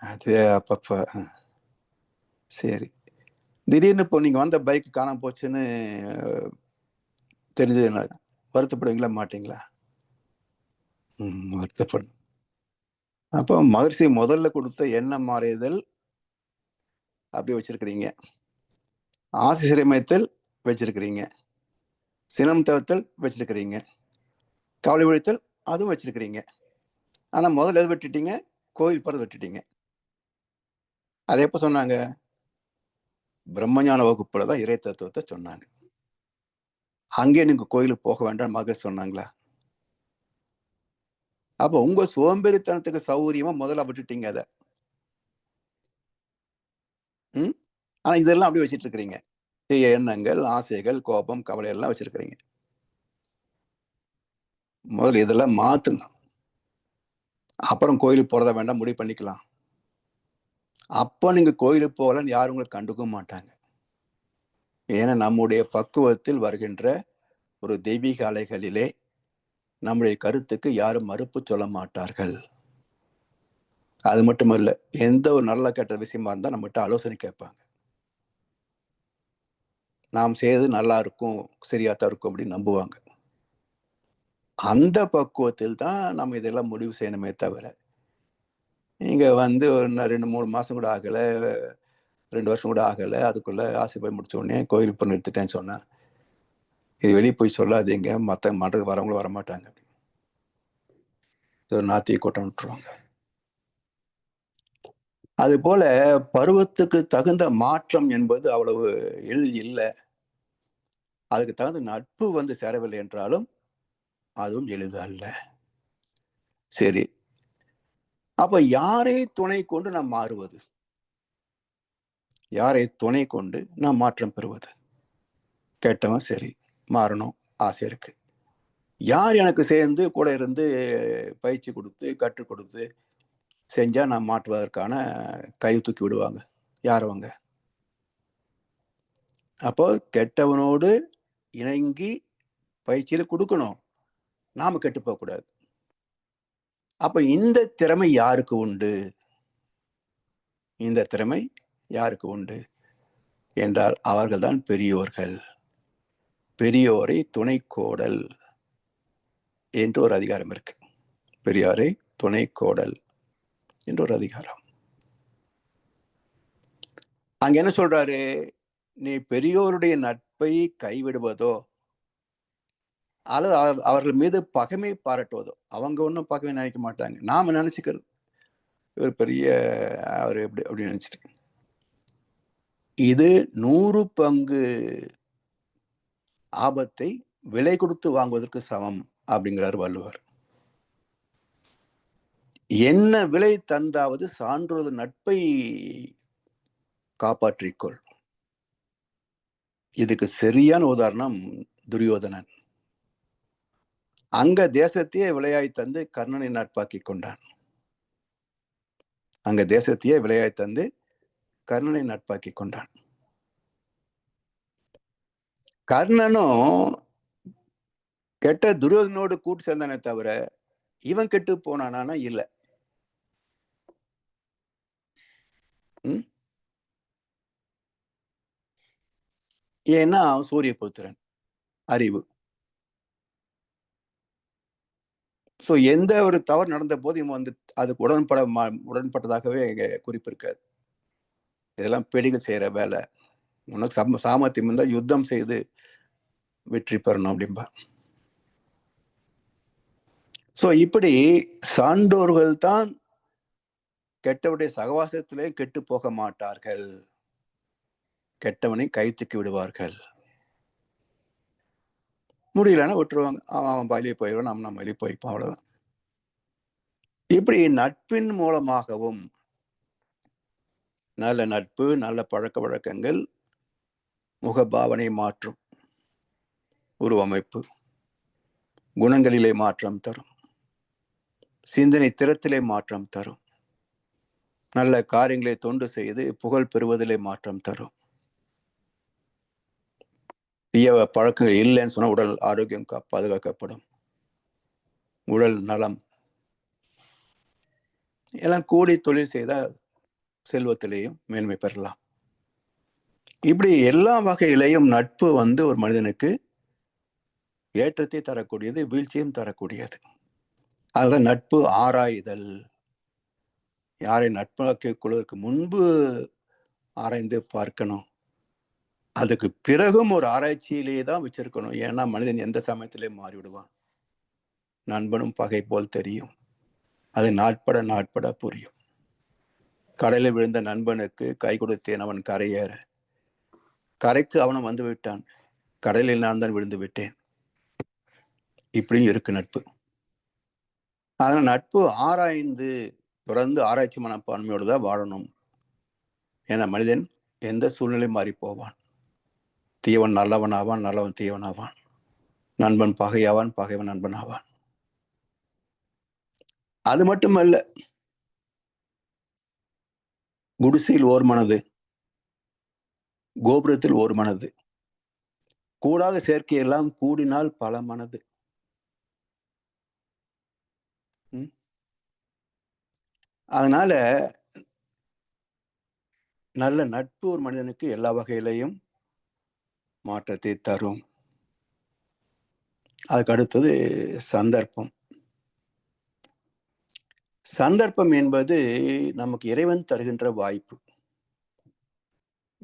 அது அப்பப்ப. சரி, திடீர்னு இப்போ நீங்க வந்த பைக் காணாம போச்சுன்னு தெரிஞ்சதுன்னா வருத்தப்படுவீங்களா மாட்டீங்களா? வருத்தப்படும். அப்போ மகர்ஷி முதல்ல கொடுத்த எண்ணம் மாறியதல் அப்படி வச்சிருக்கிறீங்க, ஆசை சிறைமைத்தல் வச்சிருக்கிறீங்க, சினம் தவிர்த்தல் வச்சிருக்கிறீங்க, கவலை ஒழித்தல் அதுவும் வச்சிருக்கிறீங்க. ஆனா முதல்ல எது விட்டுட்டீங்க? கோயில் போறது விட்டுட்டீங்க. அதை எப்ப சொன்னாங்க? பிரம்மஞான வகுப்புல தான் இறை தத்துவத்தை சொன்னாங்க. அங்கே நீங்க கோயிலுக்கு போக வேண்டாம் மகர் சொன்னாங்களா? அப்ப உங்க சோம்பேறித்தனத்துக்கு சௌகரியமா முதல்ல விட்டுட்டீங்க அத. ஆனா இதெல்லாம் அப்படியே வச்சிட்டு இருக்கிறீங்க. தீய எண்ணங்கள், ஆசைகள், கோபம், கவலை எல்லாம் வச்சிருக்கிறீங்க. முதல்ல இதெல்லாம் மாத்துங்க. அப்புறம் கோயிலுக்கு போறதா வேண்டாம் முடிவு பண்ணிக்கலாம். அப்ப நீங்க கோயிலுக்கு போகலன்னு யாரும் உங்களை கண்டுக்கவும் மாட்டாங்க. ஏன்னா நம்முடைய பக்குவத்தில் வருகின்ற ஒரு தெய்வீக அலைகளிலே நம்முடைய கருத்துக்கு யாரும் மறுப்பு சொல்ல மாட்டார்கள். அது மட்டுமல்ல, எந்த ஒரு நல்ல கெட்ட விஷயமா இருந்தா நம்மகிட்ட ஆலோசனை கேட்பாங்க. நாம் செய்யறது நல்லா இருக்கும், சரியாத்தான் இருக்கும் அப்படின்னு நம்புவாங்க. அந்த பக்குவத்தில் தான் நம்ம இதெல்லாம் முடிவு செய்யணுமே தவிர, நீங்க வந்து ஒரு 2, 3 மாசம் கூட ஆகல, 2 வருஷம் கூட ஆகல, அதுக்குள்ள ஆசை முடிச்ச உடனே கோயிலுக்கு போய் நிறுத்திட்டேன்னு சொன்னா, இது வெளியே போய் சொல்லாதீங்க, மத்த மன்றத்துக்கு வரவங்களும் வரமாட்டாங்க. ஒரு நாத்திக கூட்டம் விட்டுருவாங்க. அது போல பருவத்துக்கு தகுந்த மாற்றம் என்பது அவ்வளவு எளிதில் இல்லை. அதுக்கு தகுந்த நட்பு வந்து சேரவில்லை என்றாலும் அதுவும் எளிது அல்ல. சரி, அப்ப யாரை துணை கொண்டு நாம் மாறுவது? யாரை துணை கொண்டு நாம் மாற்றம் பெறுவது? கேட்டவன் சரி, மாறணும் ஆசை இருக்கு. யார் எனக்கு சேர்ந்து கூட இருந்து பயிற்சி கொடுத்து, கற்றுக் கொடுத்து செஞ்சா நான் மாற்றுவதற்கான கை தூக்கி விடுவாங்க? யார் அவங்க? அப்போ கெட்டவனோடு இணங்கி பயிற்சியில கொடுக்கணும், நாம கெட்டு போக கூடாது. அப்ப இந்த திறமை யாருக்கு உண்டு? இந்த திறமை யாருக்கு உண்டு என்றால் அவர்கள்தான் பெரியோர்கள். பெரியோரை துணை கோடல் என்று ஒரு அதிகாரம் இருக்கு. பெரியாரை துணை கோடல் என்று ஒரு அதிகாரம். அங்க என்ன சொல்றாரு? நீ பெரியோருடைய நட்பை கைவிடுவதோ அல்லது அவர்கள் மீது பகைமை பாராட்டுவதோ, அவங்க ஒன்றும் பகைமை நினைக்க மாட்டாங்க, நாம நினைச்சுக்கிறது ஒரு பெரிய அவர் எப்படி அப்படின்னு நினைச்சிட்டு, இது 100 பங்கு ஆபத்தை விலை கொடுத்து வாங்குவதற்கு சமம் அப்படிங்கிறார் வள்ளுவர். என்ன விலை தந்தாவது சான்றோர் நட்பை காப்பாற்றிக்கொள். இதுக்கு சரியான உதாரணம் துரியோதனன். அங்க தேசத்தையே விளையாய் தந்து கர்ணனை நட்பாக்கி கொண்டான். அங்க தேசத்தையே விளையாய் தந்து கர்ணனை நட்பாக்கி கொண்டான். கர்ணனும் கெட்ட துரியோதனோடு கூட்டு சேர்ந்தானே தவிர இவன் கெட்டு போனானா இல்ல. ஏன்னா அவன் சூரிய புத்திரன், அறிவு. ஸோ எந்த ஒரு தவறு நடந்த போது இவன் வந்து அதுக்கு உடன்பட்டதாகவே குறிப்பு இருக்காது. இதெல்லாம் பெடிகள் செய்யற வேலை. உனக்கு சாமர்த்தியம் இருந்தால் யுத்தம் செய்து வெற்றி பெறணும் அப்படின்பா. ஸோ இப்படி சான்றோர்கள் தான் கெட்டவனுடைய சகவாசத்திலே கெட்டு போக மாட்டார்கள். கெட்டவனை கைத்துக்கி விடுவார்கள். முடியலன்னா விட்டுருவாங்க. அவன் வழியே போயிடுவான், நம்ம வழியே போய்ப்பான், அவ்வளவுதான். இப்படி நட்பின் மூலமாகவும் நல்ல நட்பு, நல்ல பழக்க வழக்கங்கள் முகபாவனை மாற்றும், உருவமைப்பு, குணங்களிலே மாற்றம் தரும், சிந்தனை திறத்திலே மாற்றம் தரும், நல்ல காரியங்களை தொண்டு செய்து புகழ் பெறுவதிலே மாற்றம் தரும். தீய பழக்கங்கள் இல்லைன்னு சொன்னா உடல் ஆரோக்கியம் பாதுகாக்கப்படும், உடல் நலம் எல்லாம் கூடி தொழில் செய்தால் செல்வத்திலேயும் மேன்மை பெறலாம். இப்படி எல்லா வகையிலையும் நட்பு வந்து ஒரு மனிதனுக்கு ஏற்றத்தை தரக்கூடியது, வீழ்ச்சியும் தரக்கூடியது. அதுதான் நட்பு ஆராய்தல். யாரை நட்பாக்கிக் கொள்வதற்கு முன்பு ஆராய்ந்து பார்க்கணும். அதுக்கு பிறகும் ஒரு ஆராய்ச்சியிலேயே தான் வச்சிருக்கணும். ஏன்னா மனிதன் எந்த சமயத்திலே மாறிவிடுவான். நண்பனும் பகை போல் தெரியும், அது நாட்பட புரியும். கடலில் விழுந்த நண்பனுக்கு கை கொடுத்தேன் அவன் கரையேற, கரைக்கு அவனும் வந்து விட்டான், கடலில் நான் தான் விழுந்து விட்டேன். இப்படியும் இருக்கு நட்பு. அதனால நட்பு ஆராய்ந்து தொடர்ந்து ஆராய்ச்சி மனப்பான்மையோடு தான் வாழணும். ஏன்னா மனிதன் எந்த சூழ்நிலையும் மாறி போவான். தீவன் நல்லவன் ஆவான், நல்லவன் தீவன் ஆவான், நண்பன் பகையாவான், பகைவன் நண்பன் ஆவான். அது மட்டுமல்ல, குடிசையில் ஓர் மனது, கோபுரத்தில் ஒரு மனது, கூடாத சேர்க்கையெல்லாம் கூடினால் பல மனது. அதனால நல்ல நட்பு ஒரு மனிதனுக்கு எல்லா வகையிலையும் மாற்றத்தை தரும். அதுக்கு அடுத்தது சந்தர்ப்பம். சந்தர்ப்பம் என்பது நமக்கு இறைவன் தருகின்ற வாய்ப்பு.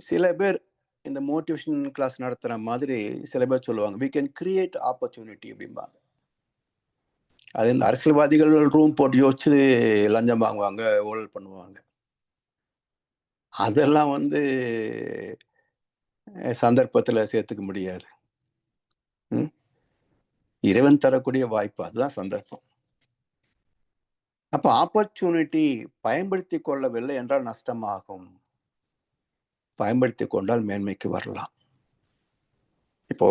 சில பேர் இந்த மோட்டிவேஷன் கிளாஸ் நடத்துற மாதிரி சில பேர் சொல்லுவாங்க, we can create opportunity அப்படிம்பாங்க. அது இந்த அரசியல்வாதிகள் ரூம் போட்டு யோசிச்சு லஞ்சம் வாங்குவாங்க, ஊழல் பண்ணுவாங்க. அதெல்லாம் வந்து சந்தர்ப்பத்துல சேர்த்துக்க முடியாது. இறைவன் தரக்கூடிய வாய்ப்பு, அதுதான் சந்தர்ப்பம். அப்ப ஆப்பர்ச்சுனிட்டி பயன்படுத்தி கொள்ளவில்லை என்றால் நஷ்டமாகும், பயன்படுத்தி கொண்டால் மேன்மைக்கு வரலாம். இப்போ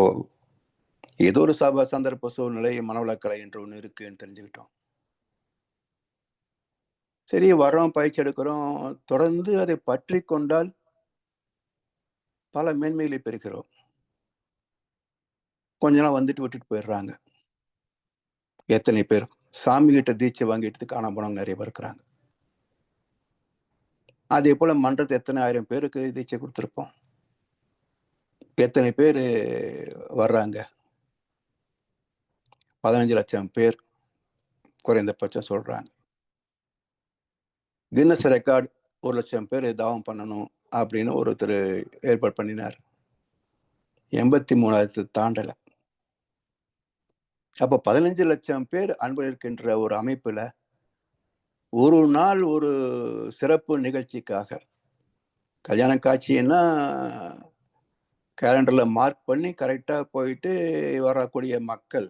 ஏதோ ஒரு சந்தர்ப்ப சூழ்நிலை மனவளக்கலை என்று ஒன்று இருக்குன்னு தெரிஞ்சுக்கிட்டோம். சரி, வர்றோம், பயிற்சி எடுக்கிறோம், தொடர்ந்து அதை பற்றி கொண்டால் பல மேன்மைகளை பெறுகிறோம். கொஞ்ச நாள் வந்துட்டு விட்டுட்டு போயிடுறாங்க. எத்தனை பேர் சாமி கிட்ட தீட்சை வாங்கிட்டு காணாம போனவங்க நிறைய பேர் இருக்கிறாங்க. அதே போல மன்றத்தை எத்தனை ஆயிரம் பேருக்கு தீட்சை கொடுத்துருப்போம். எத்தனை பேர் வர்றாங்க? 15 லட்சம் பேர் குறைந்தபட்சம் சொல்றாங்க. கின்னஸ் ரெக்கார்டு 1 லட்சம் பேர் தாவம் பண்ணணும் அப்படின்னு ஒருத்தர் ஏற்பாடு பண்ணினார். 83,000 தாண்டல. அப்ப 15 லட்சம் பேர் அன்பு இருக்கின்ற ஒரு அமைப்புல ஒரு நாள் ஒரு சிறப்பு நிகழ்ச்சிக்காக, கல்யாண காட்சின்னா கேலண்டரில் மார்க் பண்ணி கரெக்டாக போயிட்டு வரக்கூடிய மக்கள்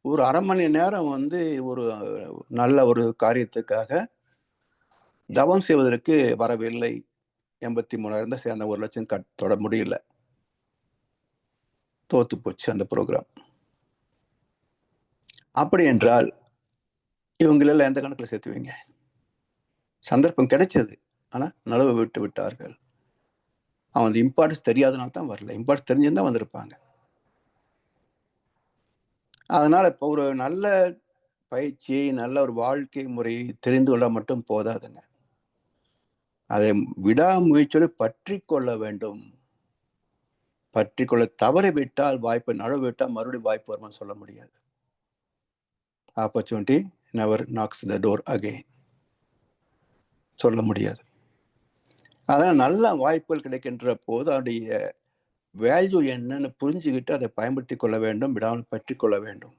ஒரு அரை மணி நேரம் வந்து ஒரு நல்ல ஒரு காரியத்துக்காக தவம் செய்வதற்கு வரவில்லை. 83,000 தான் சேர்ந்த 1,00,000 தொட முடியல. தோத்து போச்சு அந்த ப்ரோக்ராம். அப்படி என்றால் இவங்களெல்லாம் எந்த கணக்கில் சேர்த்துவீங்க? சந்தர்ப்பம் கிடைச்சது, ஆனால் நழுவ விட்டு விட்டார்கள். அவன் இம்பார்ட்டன்ஸ் தெரியாதனால தான் வரல. இம்பார்ட்டன்ஸ் தெரிஞ்சிருந்தா வந்திருப்பாங்க. அதனால இப்போ ஒரு நல்ல பயிற்சி, நல்ல ஒரு வாழ்க்கை முறை தெரிந்து கொள்ள மட்டும் போதாதுங்க. அதை விடாமுயற்சியோடு பற்றி கொள்ள வேண்டும். பற்றி கொள்ள தவறிவிட்டால் வாய்ப்பு நழுவிட்டால் மறுபடியும் வாய்ப்பு வருமானு சொல்ல முடியாது. Opportunity never knocks the door again சொல்ல முடியாது. அதனால் நல்ல வாய்ப்புகள் கிடைக்கின்ற போது அதனுடைய வேல்யூ என்னன்னு புரிஞ்சுக்கிட்டு அதை பயன்படுத்தி கொள்ள வேண்டும், விடாமல் பற்றி கொள்ள வேண்டும்.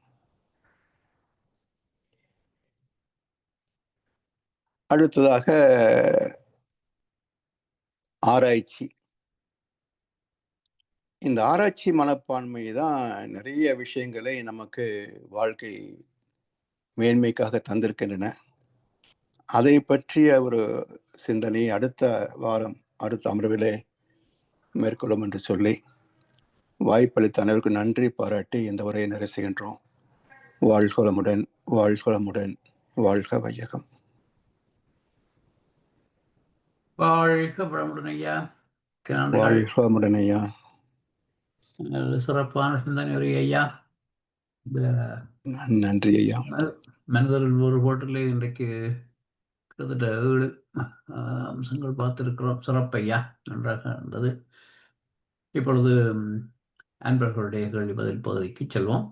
அடுத்ததாக ஆராய்ச்சி. இந்த ஆராய்ச்சி மனப்பான்மை தான் நிறைய விஷயங்களை நமக்கு வாழ்க்கை மேன்மைக்காக தந்திருக்கின்றன. அதை பற்றிய ஒரு சிந்தனை அடுத்த வாரம் அடுத்த அமர்விலே மேற்கொள்ளும் என்று சொல்லி வாய்ப்பளித்த அனைவருக்கு நன்றி பாராட்டி இந்த உரையை நிறைவு செய்கின்றோம். வாழ்கோளமுடன், வாழ்கோளமுடன், வாழ்க வையகம். வாழ்க வளமுடன் ஐயா. வாழ்கோளமுடன் ஐயா. சிறப்பான சிந்தனை உரை ஐயா. நன்றி ஐயா. மனிதர்கள் ஒரு ஹோட்டலில் இன்றைக்கு கிட்டத்தட்ட 7 அம்சங்கள் பார்த்திருக்கிறோம். சிறப்பையா, நன்றாக இருந்தது. இப்பொழுது அன்பர்களுடைய கேள்வி பதில் பகுதிக்கு செல்வோம்.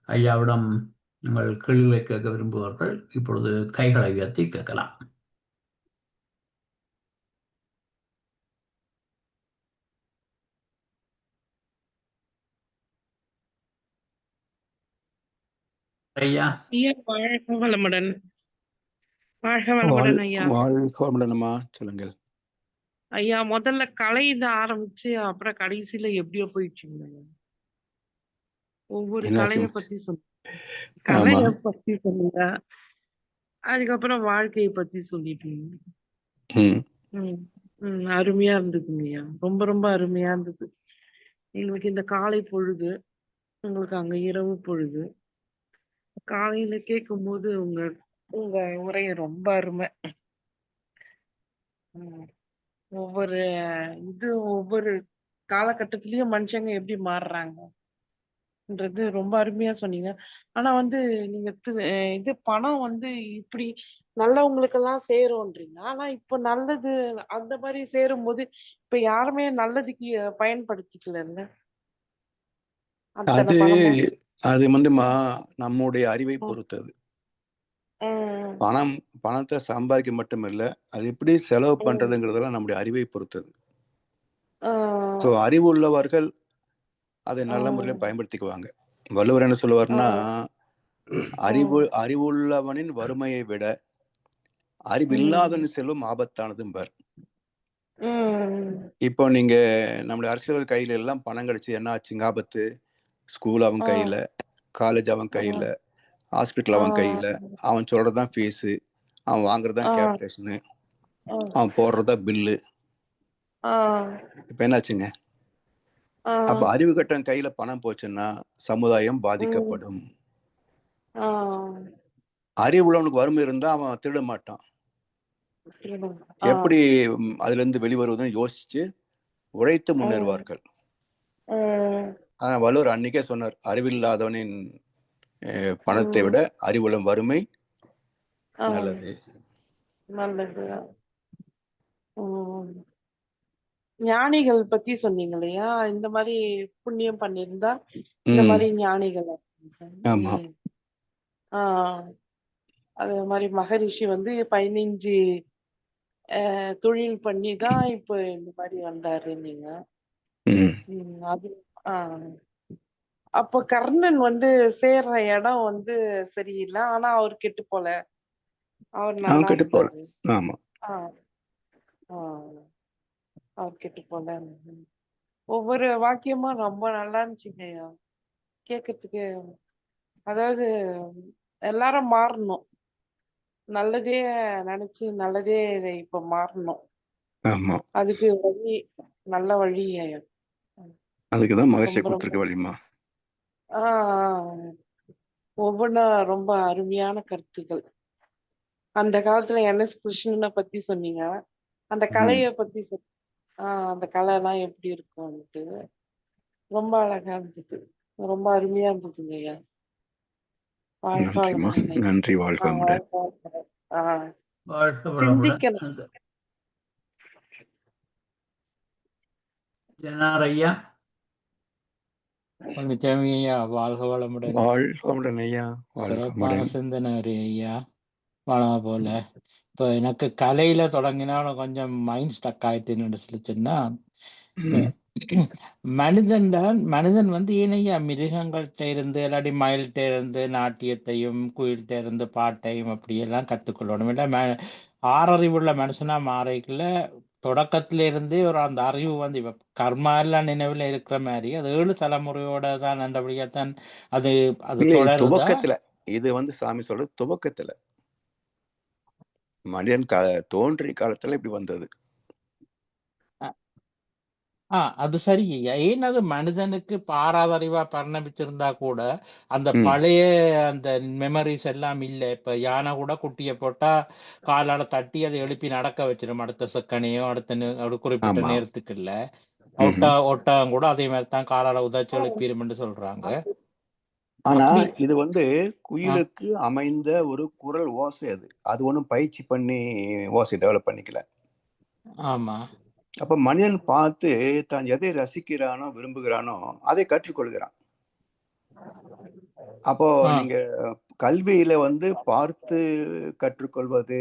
ஐயாவிடம் நீங்கள் கேள்விகளை கேட்க விரும்புவார்கள். இப்பொழுது கைகளை உயர்த்தி கேட்கலாம். ஐயா. வாழ்க வளமுடன். வாழ்க வளமுடன் ஐயா. வாழ்க வளமுடன்மா, சொல்லுங்கள் ஐயா. முதல்ல கலையில ஆரம்பிச்சு அப்புறம் கடைசியில எப்படியோ போயிடுச்சுங்க. ஒவ்வொரு கலையை பத்தி சொன்னீங்க. அதுக்கப்புறம் வாழ்க்கையை பத்தி சொல்லிட்டீங்க. அருமையா இருந்ததுங்கய்யா. ரொம்ப ரொம்ப அருமையா இருந்தது. எங்களுக்கு இந்த காலை பொழுது, உங்களுக்கு அங்க இரவு பொழுது. காலையில கேட்கும் போது உங்க உரை ரொம்ப அருமை. ஒவ்வொரு காலகட்டத்திலயும் மனுஷங்க எப்படி மாறுறாங்கன்றது ரொம்ப அருமையா சொன்னீங்க. ஆனா நீங்க இது பணம் இப்படி நல்லவங்களுக்கெல்லாம் சேரும்ன்றீங்க. ஆனா இப்ப நல்லது அந்த மாதிரி சேரும் போது இப்ப யாருமே நல்லதுக்கு பயன்படுத்திக்கல. அது நம்முடைய அறிவை பொறுத்தது. பணத்தை சம்பாதிக்க மட்டும் இல்ல, அது எப்படி செலவு பண்றதுங்கிறதெல்லாம் நம்முடைய அறிவை பொறுத்தது. அறிவு உள்ளவர்கள் அதை நல்ல முறையில் பயன்படுத்திக்குவாங்க. வள்ளுவர் என்ன சொல்லுவார்னா, அறிவுள்ளவனின் வறுமையை விட அறிவில்லாதவனின் செல்வம் ஆபத்தானதும் பார். இப்போ நீங்க நம்முடைய அரசியல் கையில எல்லாம் பணம் கிடைச்சி என்ன ஆச்சுங்க ஆபத்து? ஸ்கூல் அவன் கையில, காலேஜ் அவன் கையில, ஹாஸ்பிட்டல் அவன் கையில, அவன் சொல்றதுதான் ஃபீஸு, அவன் வாங்குறதுதான் கேப்டேஷனு, அவன் போடுறதா பில்லு. இப்ப என்னாச்சுங்க? அப்ப அறிவு கட்டன் கையில பணம் போச்சுன்னா சமுதாயம் பாதிக்கப்படும். அறிவுள்ளவனுக்கு வறுமை இருந்தா அவன் திருட மாட்டான். எப்படி அதுல இருந்து வெளிவருவதுன்னு யோசிச்சு உழைத்து முன்னேறுவார்கள். வள்ளுவர் அன்னைக்கே சொன்னார், அறிவில்லாதவனின் பணத்தை விட அறிவுள்ள வறுமை நல்லது. ஞானிகள் பத்தி சொன்னீங்க இல்லையா? இந்த மாதிரி புண்ணியம் பண்ணிருந்தா இந்த மாதிரி ஞானிகள். அது மாதிரி மகரிஷி 15 தொழில் பண்ணிதான் இப்ப இந்த மாதிரி வந்தாரு. நீங்க அது அப்ப கர்ணன் சேர்ற இடம் சரியில்லை. ஆனா அவர் கெட்டு போல, அவர் நல்லா இருக்காரு. அவர் கெட்டு போல. ஒவ்வொரு வாக்கியமும் ரொம்ப நல்லா இருந்துச்சுங்க ஐயா. கேட்கறதுக்கு அதாவது எல்லாரும் மாறணும். நல்லதே நினைச்சு நல்லதே இதை இப்ப மாறணும். ஆமா. அதுக்கு வழி நல்ல வழி ஐயா. அதுக்கு தான் மகர்ஷியை ரொம்ப ரொம்ப கொடுத்துருக்க வழிமா. ஒவ்வொன்றும் ரொம்ப அருமையான கருத்துக்கள். அந்த காலத்துல என்எஸ் கிருஷ்ணனை பத்தி சொன்னீங்க. அந்த ம். கலையை பத்தி அந்த கலை எல்லாம் எப்படி இருக்கும்ட்டு ரொம்ப அழகா இருந்தது. ரொம்ப அருமையா இருந்ததுங்க ஐயா. வாழ்க நன்றிம்மா. வளமுடன் ஐயா. நன்றி. வாழ்க வளமுடன். வாழ்க வளமுடன். வாழ்க வளமுடன். சிந்திக்கணும். அந்த ஜனார் ஐயா. வந்துட்டேன் ஐயா. வாழ்க வளமுடன். வாழ்க வளமுடன் ஐயா. வாழ்க சிறப்பான வளமுடன். சிந்தனை ஐயா. வளமா போல இப்போ எனக்கு கலையில தொடங்கினாலும் கொஞ்சம் மைண்ட் ஸ்டக் ஆயிட்டுன்னு சொல்லிச்சுன்னா, ம். மனிதன் வந்து ஏனையா மிருகங்கள்கிட்ட இருந்து இல்லாட்டி மயில்கிட்ட இருந்து நாட்டியத்தையும் குயில்கிட்ட இருந்து பாட்டையும் அப்படியெல்லாம் கற்றுக்கொள்ளணும். இல்லை ஆறறிவுள்ள மனுஷனா மாறிக்கல தொடக்கத்துல இருந்தே ஒரு அந்த அறிவு வந்து இப்ப கர்மா எல்லாம் நினைவுல இருக்கிற மாதிரி அது 7 தலைமுறையோட தான் நல்லபடியாத்தான் அது அது இல்லை, இது தொடருதா? துவக்கத்துல. இது வந்து சாமி சொல்றது துவக்கத்துல. மனிதன் தோன்றிய காலத்துல இப்படி வந்தது. அது சரி ஐயா. ஏன் அது மனிதனுக்கு பாராதறிவா பரிணமிச்சிருந்தா கூட அந்த ம். பழைய அந்த மெமரிஸ் எல்லாம் இல்லை. இப்ப யானை கூட குட்டியை போட்டா காலால தட்டி அதை எழுப்பி நடக்க வச்சிடும் அடுத்த செக்கனையோ ஒரு குறிப்பிட்ட ஆமா. நேரத்துக்கு இல்ல. ம்ஹும். ஒட்டகம் கூட அதே மாதிரி தான் காலால உதச்சி எழுப்பிடும்னு சொல்றாங்க. ஆனா அப்படி இது வந்து குயிலுக்கு அமைந்த ஒரு குரல் ஓசை. அது ஒண்ணும் பயிற்சி பண்ணி ஓசை டெவலப் பண்ணிக்கல. ஆமா. அப்ப மனிதன் பார்த்து தான் எதை ரசிக்கிறானோ விரும்புகிறானோ அதை கற்றுக்கொள்கிறான். அப்போ நீங்க கல்வியில வந்து பார்த்து கற்றுக்கொள்வது,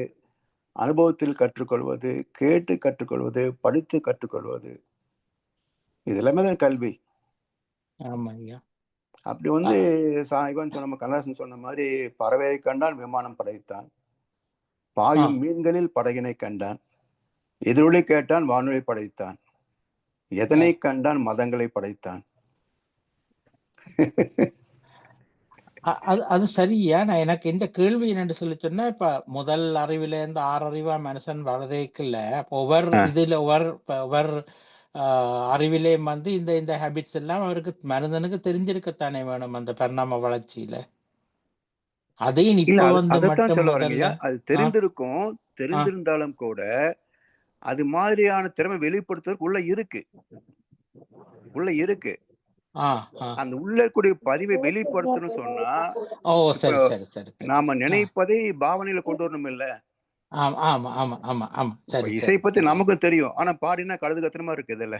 அனுபவத்தில் கற்றுக்கொள்வது, கேட்டு கற்றுக்கொள்வது, படித்து கற்றுக்கொள்வது, இது எல்லாமே தான் கல்வி. ஆமா ஐயா. அப்படி வந்து இவன் சொன்ன கண்ணதாசன் சொன்ன மாதிரி பறவையை கண்டான் விமானம் படைத்தான், பாயும் மீன்களில் படகினை கண்டான், எதிரொலி கேட்டான் வானொலி படைத்தான், எதனை கண்டான் மதங்களை படைத்தான். அது சரியா. நான் எனக்கு இந்த கேள்வி என்னன்னு சொல்லி சொன்னா, இப்ப முதல் அறிவுல இருந்து 6 அறிவா மனுஷன் வளரேக்கல. ஒவ்வொரு அறிவிலையும் வந்து இந்த ஹேபிட்ஸ் எல்லாம் அவருக்கு மனிதனுக்கு தெரிஞ்சிருக்கத்தானே வேணும் அந்த பரிணாம வளர்ச்சியில. அதையும் இப்ப வந்து அதைத்தான் மட்டும் சொல்ல முதல்ல வரீங்கய்யா. அது தெரிந்திருக்கும். தெரிந்திருந்தாலும் கூட அது மாதிரியான திறமை வெளிப்படுத்துறதுக்கு உள்ள இருக்கு. அந்த உள்ள இருக்கக்கூடிய பதிவை வெளிப்படுத்தணும் சொன்னா நாம நினைப்பதை பாவனையில கொண்டு வரணும் இல்ல. இசை பத்தி நமக்கும் தெரியும். ஆனா பாடினா கழுது கத்திரமா இருக்குது இல்ல.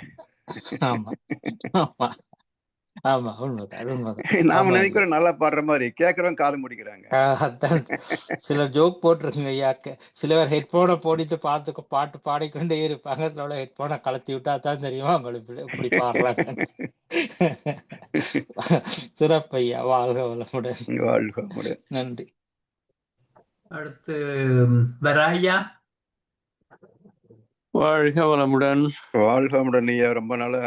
நாம நினைக்கிறோம் நல்லா பாடுற மாதிரி, கேட்கறோம் காது முடிக்கிறாங்க. சில ஜோக் போட்டிருக்குங்க ஐயா. சிலவர் ஹெட்போனை போடிட்டு பாட்டு பாடிக்கொண்டே இருப்பாங்க. சில ஹெட்போனை கலத்தி விட்டா தான் தெரியுமா உங்களுக்கு இப்படி பாடுறாங்க. சிறப்பையா. வாழ்க வளமுடன். வாழ்க வளமுடன். நன்றி. அடுத்து வராயா. வாழ்க வளமுடன். வாழ்க வளமுடன் ஐயா. ரொம்ப நாளா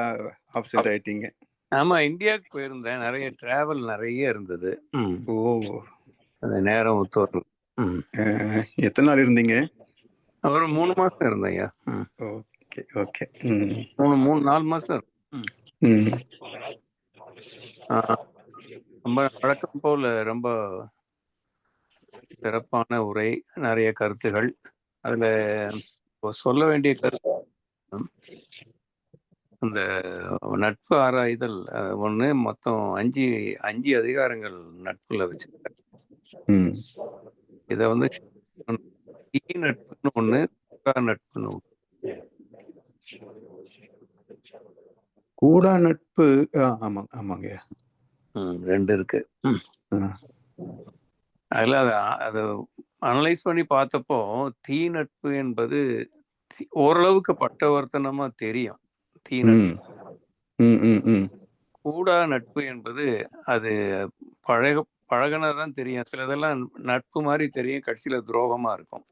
ஆப்சென்ட் ஆயிட்டீங்க. ஆமா, இந்தியாவுக்கு போயிருந்தேன். நிறைய டிராவல் நிறைய இருந்தது. ஓ, அந்த நேரம் ஒத்து. எத்தனை நாள் இருந்தீங்க? ஒரு 3 மாசம் இருந்தேன் ஐயா. Okay okay. 4 மாசம். ரொம்ப வழக்கம் போல ரொம்ப சிறப்பான உரை, நிறைய கருத்துகள். அதுல சொல்ல வேண்டிய கருத்து அந்த நட்பு ஆராய்தல் ஒண்ணு. மொத்தம் 5 அதிகாரங்கள் நட்புல வச்சிருக்காரு. இத வந்து நட்புன்னு ஒண்ணு, நட்புன்னு ஒண்ணு. கூடா நட்பு. ஆமாங்க. 2 இருக்கு. அதுல அது அனலைஸ் பண்ணி பார்த்தப்போ தீ நட்பு என்பது ஓரளவுக்கு பட்டவர்த்தனமா தெரியும். தீ நட்பு. கூடா நட்பு என்பது அது பழகினதான் தெரியும். சிலதெல்லாம் நட்பு மாதிரி தெரியும், கடைசியில துரோகமா இருக்கும்.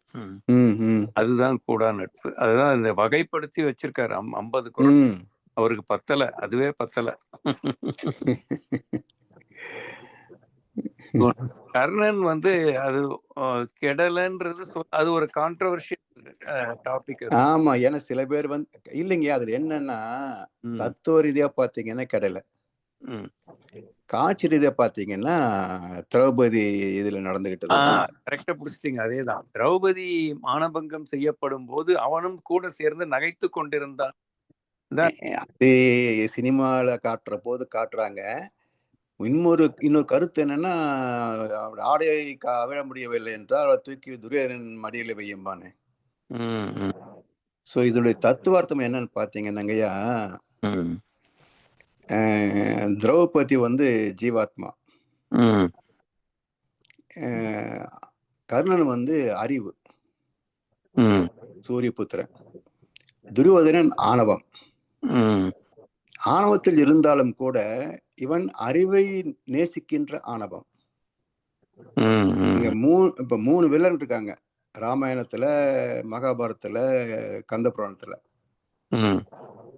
அதுதான் கூடா நட்பு. அதுதான் இந்த வகைப்படுத்தி வச்சிருக்காரு. 50 குறள் அவருக்கு பத்தல, அதுவே பத்தல. கர்ணன் வந்து அது கெடலன்றது அது ஒரு கான்ட்ரவர்ஷியல் டாபிக். ஆமா, ஏன்னா சில பேர் வந்து இல்லைங்க, அதுல என்னன்னா தத்துவ ரீதியா பாத்தீங்கன்னா கெடல, காட்சி ரீதியா பாத்தீங்கன்னா திரௌபதி இதுல நடந்துகிட்டது. கரெக்டா பிடிச்சிட்டீங்க. அதேதான், திரௌபதி மானபங்கம் செய்யப்படும் போது அவனும் கூட சேர்ந்து நகைத்து கொண்டிருந்தான். அது சினிமால காட்டுற போது காட்டுறாங்க. இன்னொரு கருத்து என்னன்னா, ஆடையை அவிழ முடியவில்லை என்றால் அவளை தூக்கி துரியோதனன் மடியில வையும்பானே. ஸோ இதோடைய தத்துவார்த்தம் என்னன்னு பார்த்தீங்கன்னாங்கய்யா, திரௌபதி வந்து ஜீவாத்மா, கர்ணன் வந்து அறிவு, சூரியபுத்திரன், துரியோதனன் ஆணவம். ஆணவத்தில் இருந்தாலும் கூட இவன் அறிவை நேசிக்கின்ற ஆணவம். இப்ப 3 வில்லன் இருக்காங்க ராமாயணத்துல, மகாபாரதத்துல, கந்த புராணத்துல.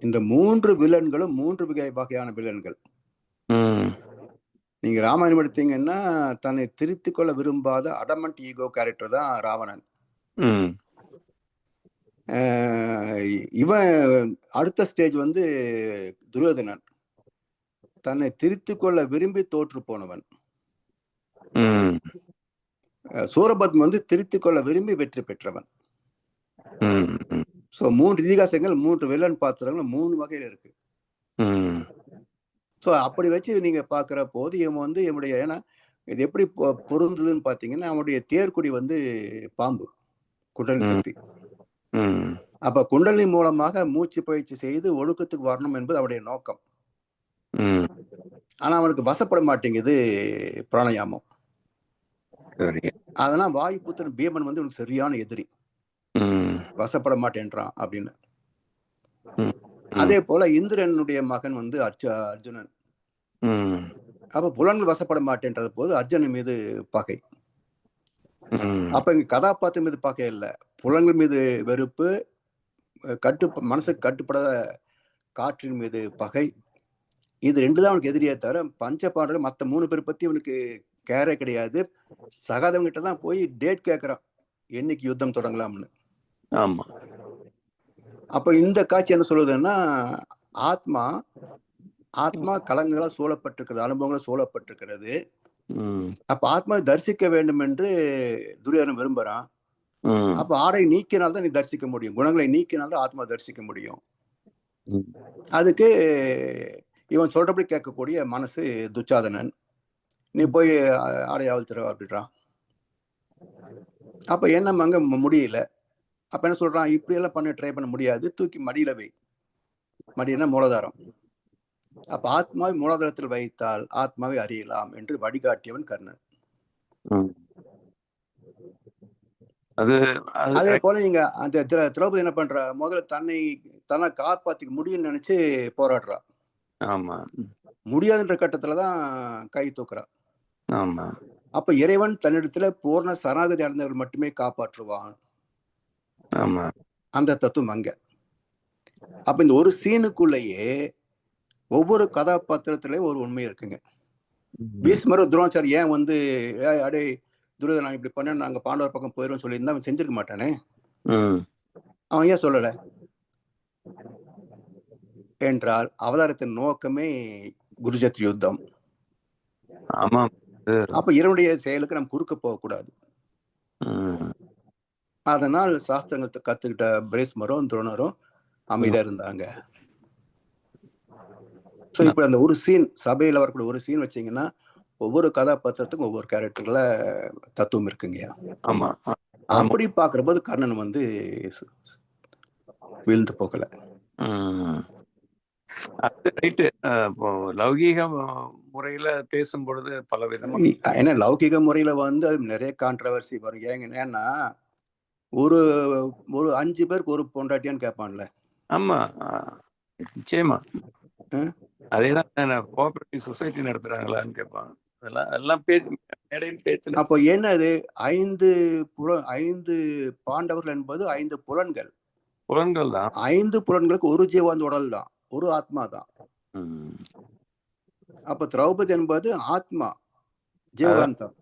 இந்த 3 வில்லன்களும் 3 வகையான வில்லன்கள். நீங்க ராமாயணம் எடுத்தீங்கன்னா தன்னை திருத்திக் கொள்ள விரும்பாத அடமண்ட் ஈகோ கேரக்டர் தான் ராவணன். இவன் அடுத்த ஸ்டேஜ் வந்து துரியோதனன், தன்னை திருத்திக் கொள்ள விரும்பி தோற்று போனவன். சூரபத்மன் வந்து திருத்திக் கொள்ள விரும்பி வெற்றி பெற்றவன். சோ 3 இதிகாசங்கள், 3 வில்லன் பாத்திரங்கள் 3 வகையில இருக்கு. சோ அப்படி வச்சு நீங்க பாக்குற போது இவன் வந்து என்னுடைய, ஏன்னா இது எப்படி பொருந்ததுன்னு பாத்தீங்கன்னா, அவனுடைய தேர்க்குடி வந்து பாம்பு, குண்டலினி சக்தி. அப்ப குண்டலினி மூலமாக மூச்சு பயிற்சி செய்து ஒழுக்கத்துக்கு வரணும் என்பது அவனுடைய நோக்கம். ஆனா அவனுக்கு வசப்பட மாட்டேங்குது பிராணயாமம். அதெல்லாம் வாயுபுத்திரன் பீமன் வந்து உனக்கு சரியான எதிரி, வசப்பட மாட்டேன்றான் அப்படின்னு. அதே போல இந்திரனுடைய மகன் வந்து அர்ஜுனன். அப்ப புலன்கள் வசப்பட மாட்டேன்றது போது அர்ஜுனன் மீது பகை. அப்ப இங்க கதாபாத்திரம் மீது பகை இல்ல, புலன்கள் மீது வெறுப்பு, மனசுக்கு கட்டுப்படாத காற்றின் மீது பகை. இது 2 தான் அவனுக்கு எதிரியே தவிர பஞ்ச பாண்டவர் மத்த 3 பேர் பத்தி அவனுக்கு கேரே கிடையாது. சகாதவங்க கிட்ட தான் போய் டேட் கேட்கறான், என்னைக்கு யுத்தம் தொடங்கலாம்னு. ஆமா. அப்ப இந்த காட்சி என்ன சொல்லுதுன்னா, ஆத்மா கலங்களால் சூழப்பட்டிருக்கிறது, அனுபவங்களால் சூழப்பட்டிருக்கிறது. அப்ப ஆத்மாவை தரிசிக்க வேண்டும் என்று துரியோதனன் விரும்புறான். அப்ப ஆடை நீக்கினால்தான் நீ தரிசிக்க முடியும், குணங்களை நீக்கினால்தான் ஆத்மா தரிசிக்க முடியும். அதுக்கு இவன் சொல்றபடி கேட்கக்கூடிய மனசு துச்சாதனன், நீ போய் ஆடை அவிழ்த்துற அப்படின்றான். அப்ப என்ன அங்க முடியல. அப்ப என்ன சொல்றான், இப்படி எல்லாம் பண்ண ட்ரை பண்ண முடியாது, தூக்கி மடியில வை. மடினா மூலாதாரம். அப்ப ஆத்மாவை மூலாதாரத்தில் வைத்தால் ஆத்மாவை அறியலாம் என்று வழிகாட்டியவன் கர்ணன். அதே போல நீங்க அந்த திரௌபதி என்ன பண்ற, முதல்ல தன்னை காப்பாத்திக்க முடியும்னு நினைச்சு போராடுறா. ஆமா. முடியாதுன்ற கட்டத்துலதான் கை தூக்குறா. ஆமா. அப்ப இறைவன் தன்னிடத்துல பூர்ண சரணாகதி அடைந்தவர்கள் மட்டுமே காப்பாற்றுவான். ஆமா. அந்த தத்துவம் அங்க. அப்ப இந்த ஒரு சீனுக்குள்ளேயே ஒவ்வொரு கதாபாத்திரத்திலயும் ஒரு உண்மை இருக்குங்க. பீஷ்மர் துரோணாச்சாரி ஏன் வந்து அடே துரியோதனன் இப்படி பண்ண நாங்க பாண்டவர் பக்கம் போயிரும் சொல்லியிருந்தா அவன் செஞ்சிருக்க மாட்டானே. அவன் ஏன் சொல்லல என்றால் அவதாரத்தின் நோக்கமே குருஜத் யுத்தம். ஆமா. அப்ப இவனுடைய செயலுக்கு நம்ம குறுக்க போகக்கூடாது. அதனால் சாஸ்திரங்களை கத்துக்கிட்ட பீஷ்மரும் துரோணரும் அமைதியா இருந்தாங்க. ஸோ இப்ப அந்த ஒரு சீன், சபையில வரக்கூடிய ஒரு சீன் வச்சீங்கன்னா ஒவ்வொரு கதாபாத்திரத்துக்கும் ஒவ்வொரு கேரக்டர்ல தத்துவம் இருக்குங்கய்யா. ஆமா. அப்படி பாக்குற போது கர்ணன் வந்து வீழ்ந்து போகல. லௌகீக முறையில பேசும் பொழுது பல விதமா, ஏன்னா லௌகிக முறையில வந்து நிறைய கான்ட்ரவர்சி வரும். ஏன்னா ஒரு 5 பேருக்கு ஒரு பொண்டாட்டியான்னு கேட்பான்ல. ஆமா, நிச்சயமா. அதேதான் கோஆபரேட்டிவ் சொசைட்டி நடத்துறாங்களான்னு கேட்பான். எல்லாம் பேச்சு. அப்போ என்னது 5 பாண்டவர்கள் என்பது 5 புலன்கள் தான். 5 புலன்களுக்கு ஒரு ஜீவாந்த உடல் தான், ஒரு ஆத்மா தான். ம். அப்ப திரௌபதி என்பது ஆத்மா, அதான். ஜீவகாந்தம்.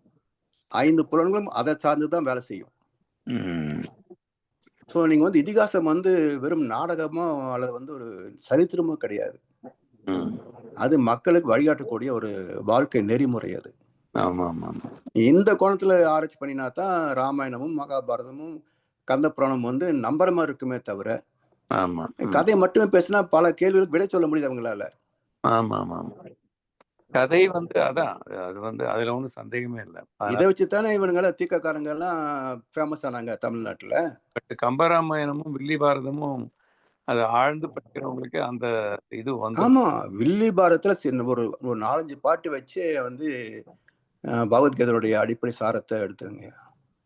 5 புலன்களும் அதை சார்ந்து தான் வேலை செய்யும். ம். ஸோ நீங்க வந்து இதிகாசம் வந்து வெறும் நாடகமோ அல்லது வந்து ஒரு சரித்திரமோ கிடையாது. ம். அது மக்களுக்கு வழிகாட்டக்கூடிய ஒரு வாழ்க்கை நெறிமுறை அது. ஆமா ஆமா ஆமா. இந்த கோணத்துல ஆராய்ச்சி பண்ணினா தான் ராமாயணமும் மகாபாரதமும் கந்த புராணம் வந்து நம்புற மாதிரி இருக்குமே தவிர, ஆமா. ம். கதையை மட்டுமே பேசினா பல கேள்விகளுக்கு விடை சொல்ல முடியுது அவங்களால. ஆமா ஆமா ஆமா. கதை வந்து அதான் அது வந்து அதுல ஒன்றும் சந்தேகமே இல்லை. இதை அதனால வச்சு தானே இவனுங்கெல்லாம் தீக்கக்காரங்க எல்லாம் ஃபேமஸ் ஆனாங்க தமிழ்நாட்டுல. கம்பராமாயணமும் வில்லி பாரதமும் அதை ஆழ்ந்து படிக்கிறவங்களுக்கு அந்த இது வந்து ஆமா, வில்லி பாரதத்துல ஒரு ஒரு 4-5 பாட்டு வச்சு வந்து பகவத்கீதையுடைய அடிப்படை சாரத்தை எடுத்துங்க.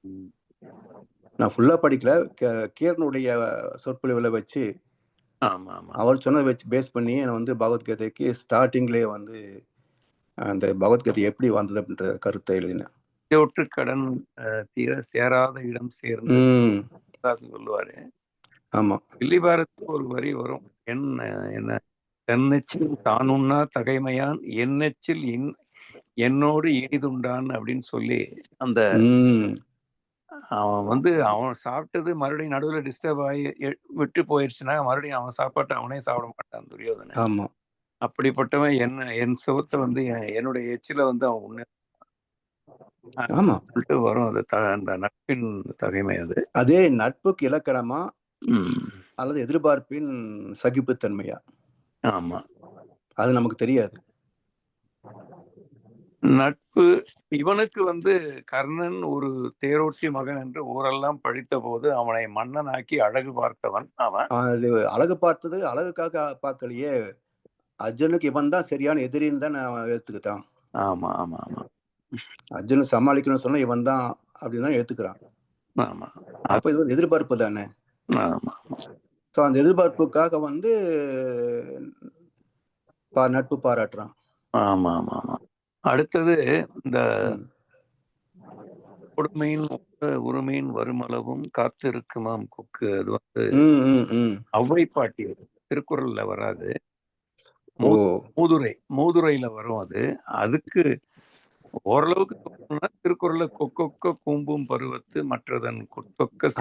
ம். நான் ஃபுல்லா படிக்கல, கீரனுடைய சொற்பொழிவுல வச்சு ஆமா ஆமா. அவர் சொன்னதை வச்சு பேஸ் பண்ணி நான் வந்து பகவத்கீதைக்கு ஸ்டார்டிங்லேயே வந்து அந்த பகவத்கீதை எப்படி வந்தது அப்படின்ற கருத்தை எழுதினேன். ஒற்று கடன் தீர சேராத இடம் சேர்ந்து ம் தாசன் சொல்லுவாரு. ஆமா. வில்லி பாரதத்துல ஒரு வரி வரும். என்ன தன்னெச்சில் தானுண்ணா தகைமையான் என்னெச்சில் என்னோடு இனிதுண்டான் அப்படின்னு சொல்லி அந்த ம் அவன் வந்து அவன் சாப்பிட்டது மறுபடியும் நடுவில் டிஸ்டர்ப் ஆகி விட்டு போயிடுச்சுன்னா மறுபடியும் அவன் சாப்பாட்டை அவனே சாப்பிட மாட்டான் துரியோதனன். ஆமா அப்படிப்பட்டவன் என் சுகத்தை வந்து என்னுடைய எச்சில வந்து அவன் உன்ன ஆமா. சொல்லிட்டு வரும். அது அந்த நட்பின் தகைமை அது. அதே நட்புக்கு இலக்கணமா ம். அல்லது எதிர்பார்ப்பின் சகிப்புத்தன்மையா, ஆமா. அது நமக்கு தெரியாது. நட்பு இவனுக்கு வந்து கர்ணன் ஒரு தேரோட்டி மகன் என்று ஊரெல்லாம் பழித்த போது அவனை மன்னனாக்கி அழகு பார்த்தவன் அவன். அது அழகு பார்த்தது அழகுக்காக பார்க்கலையே, அர்ஜுனுக்கு இவன் தான் சரியான எதிரின்னு தான் அவன் எடுத்துக்கிட்டான். ஆமா ஆமா ஆமா. அர்ஜுனை சமாளிக்கணும்னு சொன்னா இவன் தான் அப்படின்னு தான் எடுத்துக்கிறான். ஆமா. அப்ப இது வந்து எதிர்பார்ப்பு தானே. ஆமா. ஸோ அந்த எதிர்பார்ப்புக்காக வந்து நட்பு பாராட்டுறான். ஆமா ஆமா ஆமா. அடுத்தது இந்த ம். கொடுமையின் உரிமையின் வருமளவும் காத்திருக்குமாம் கொக்கு. அது வந்து ம், ம், ம். ஔவை பாட்டி திருக்குறள்ல வராது, ஓ மூதுரையில வரும். அதுக்கு ஓரளவுக்கு திருக்குறள்ல கொக்கொக்க கூம்பும் பருவத்து மற்றதன் கொத்தொக்க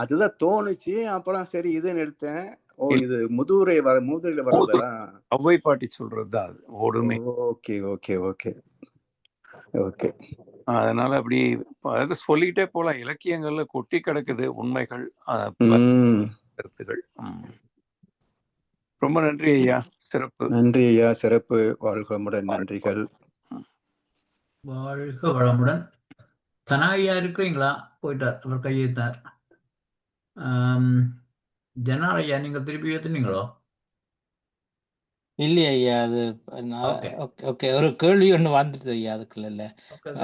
அதுதான் தோணுச்சு. அப்புறம் சரி இதுன்னு எடுத்தேன். ஓ இது மூதுரையில வர்றதெல்லாம் ஔவை பாட்டி சொல்றதுதான் அது ஓடுமை. Okay okay okay okay. அதனால அப்படி அதாவது சொல்லிக்கிட்டே போலாம். இலக்கியங்கள்ல கொட்டி கிடக்குது உண்மைகள், கருத்துகள். ரொம்ப நன்றி ஐயா, சிறப்பு. நன்றி ஐயா, சிறப்பு. வாழ்க வளமுடன். நன்றிகள். வாழ்க வளமுடன். தனாயா இருக்கிறீங்களா? போயிட்டார், அவர் கையெழுத்தார். ஜனார் ஐயா, நீங்க திருப்பி ஏத்துனீங்களோ? இல்லையா ஐயா, அது ஓகே ஓகே, ஒரு கேள்வி ஒண்ணு வந்துட்டு ஐயா அதுக்குள்ள இல்ல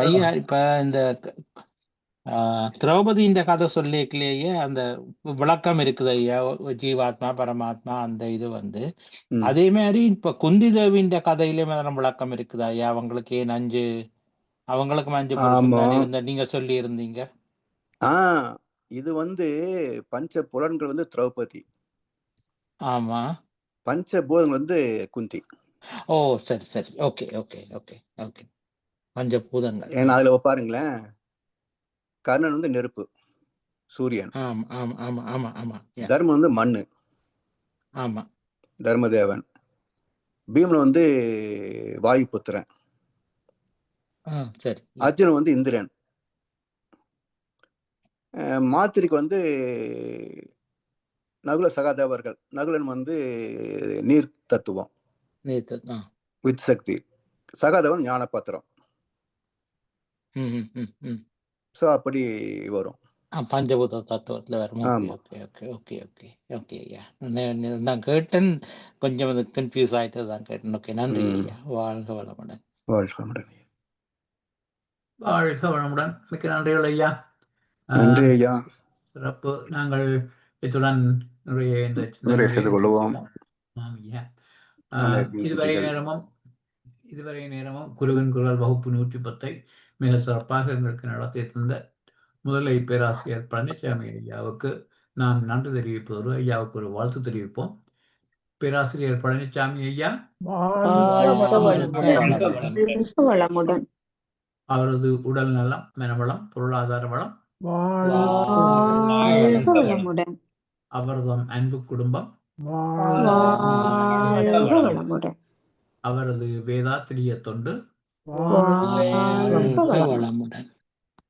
ஐயா. இப்ப இந்த திரௌபதி இந்த கதை சொல்லிக்கலையே அந்த விளக்கம் இருக்குது ஐயா, ஜீவாத்மா பரமாத்மா அந்த இது வந்து அதே மாதிரி இப்ப குந்தி தேவியின் கதையிலேயே விளக்கம் இருக்குது ஐயா. அவங்களுக்கு ஏன் அவங்களுக்கு மஞ்சு கொடுத்து நீங்க சொல்லி இருந்தீங்க. இது வந்து பஞ்ச புலன்கள் வந்து திரௌபதி. ஆமா. பஞ்சபூதங்கள் வந்து குந்தி. ஓ சரி சரி, ஓகே ஓகே ஓகே ஓகே. பஞ்சபூதங்கள். ஏன்னா அதுல பாருங்களேன், கர்ணன் வந்து நெருப்பு, சூரியன். ஆமா ஆமா ஆமா ஆமா ஆமா. தர்மம் வந்து மண்ணு, ஆமா, தர்மதேவன். பீமன் வந்து வாயு புத்திரன். சரி. அர்ஜுனன் வந்து இந்திரன். மாத்திரிக்கு வந்து நகுல சகாதேவர்கள். நகுலன் வந்து நீர் தத்துவம் வித் சக்தி. சகாதேவன் ஞான பாத்திரம். ஸோ அப்படி வரும். பஞ்சபூத தத்துவத்துல வரும். Okay okay okay okay okay ஐயா, நான் கேட்டேன், கொஞ்சம் கன்ஃபியூஸ் ஆயிட்டு தான் கேட்டேன். ஓகே, நன்றி ஐயா. வாழ்க வளமுடன். வாழ்க வளமுடன். வாழ்க வளமுடன். மிக்க நன்றிகள் ஐயா. நன்றி ஐயா. சிறப்பு. நாங்கள் இத்துடன் செய்து கொள்வோம். இதுவரை நேரமும் குருவின் குரல் வகுப்பு 110 மிக சிறப்பாக எங்களுக்கு நடத்தி தந்த முதலை பேராசிரியர் பழனிசாமி ஐயாவுக்கு நாம் நன்றி தெரிவிப்பதோடு ஐயாவுக்கு ஒரு வாழ்த்து தெரிவிப்போம். பேராசிரியர் பழனிசாமி ஐயா வாழ்க வளமுடன். வாழ்க வளமுடன். அவரது உடல் நலம், மனவளம், பொருளாதார வளம், வாழ்க வளமுடன். அவரது அன்பு குடும்பம், வாழ்க வளமுடன். அவரது வேதாத்திரிய தொண்டு, வாழ்க வளமுடன். வளமுடன்.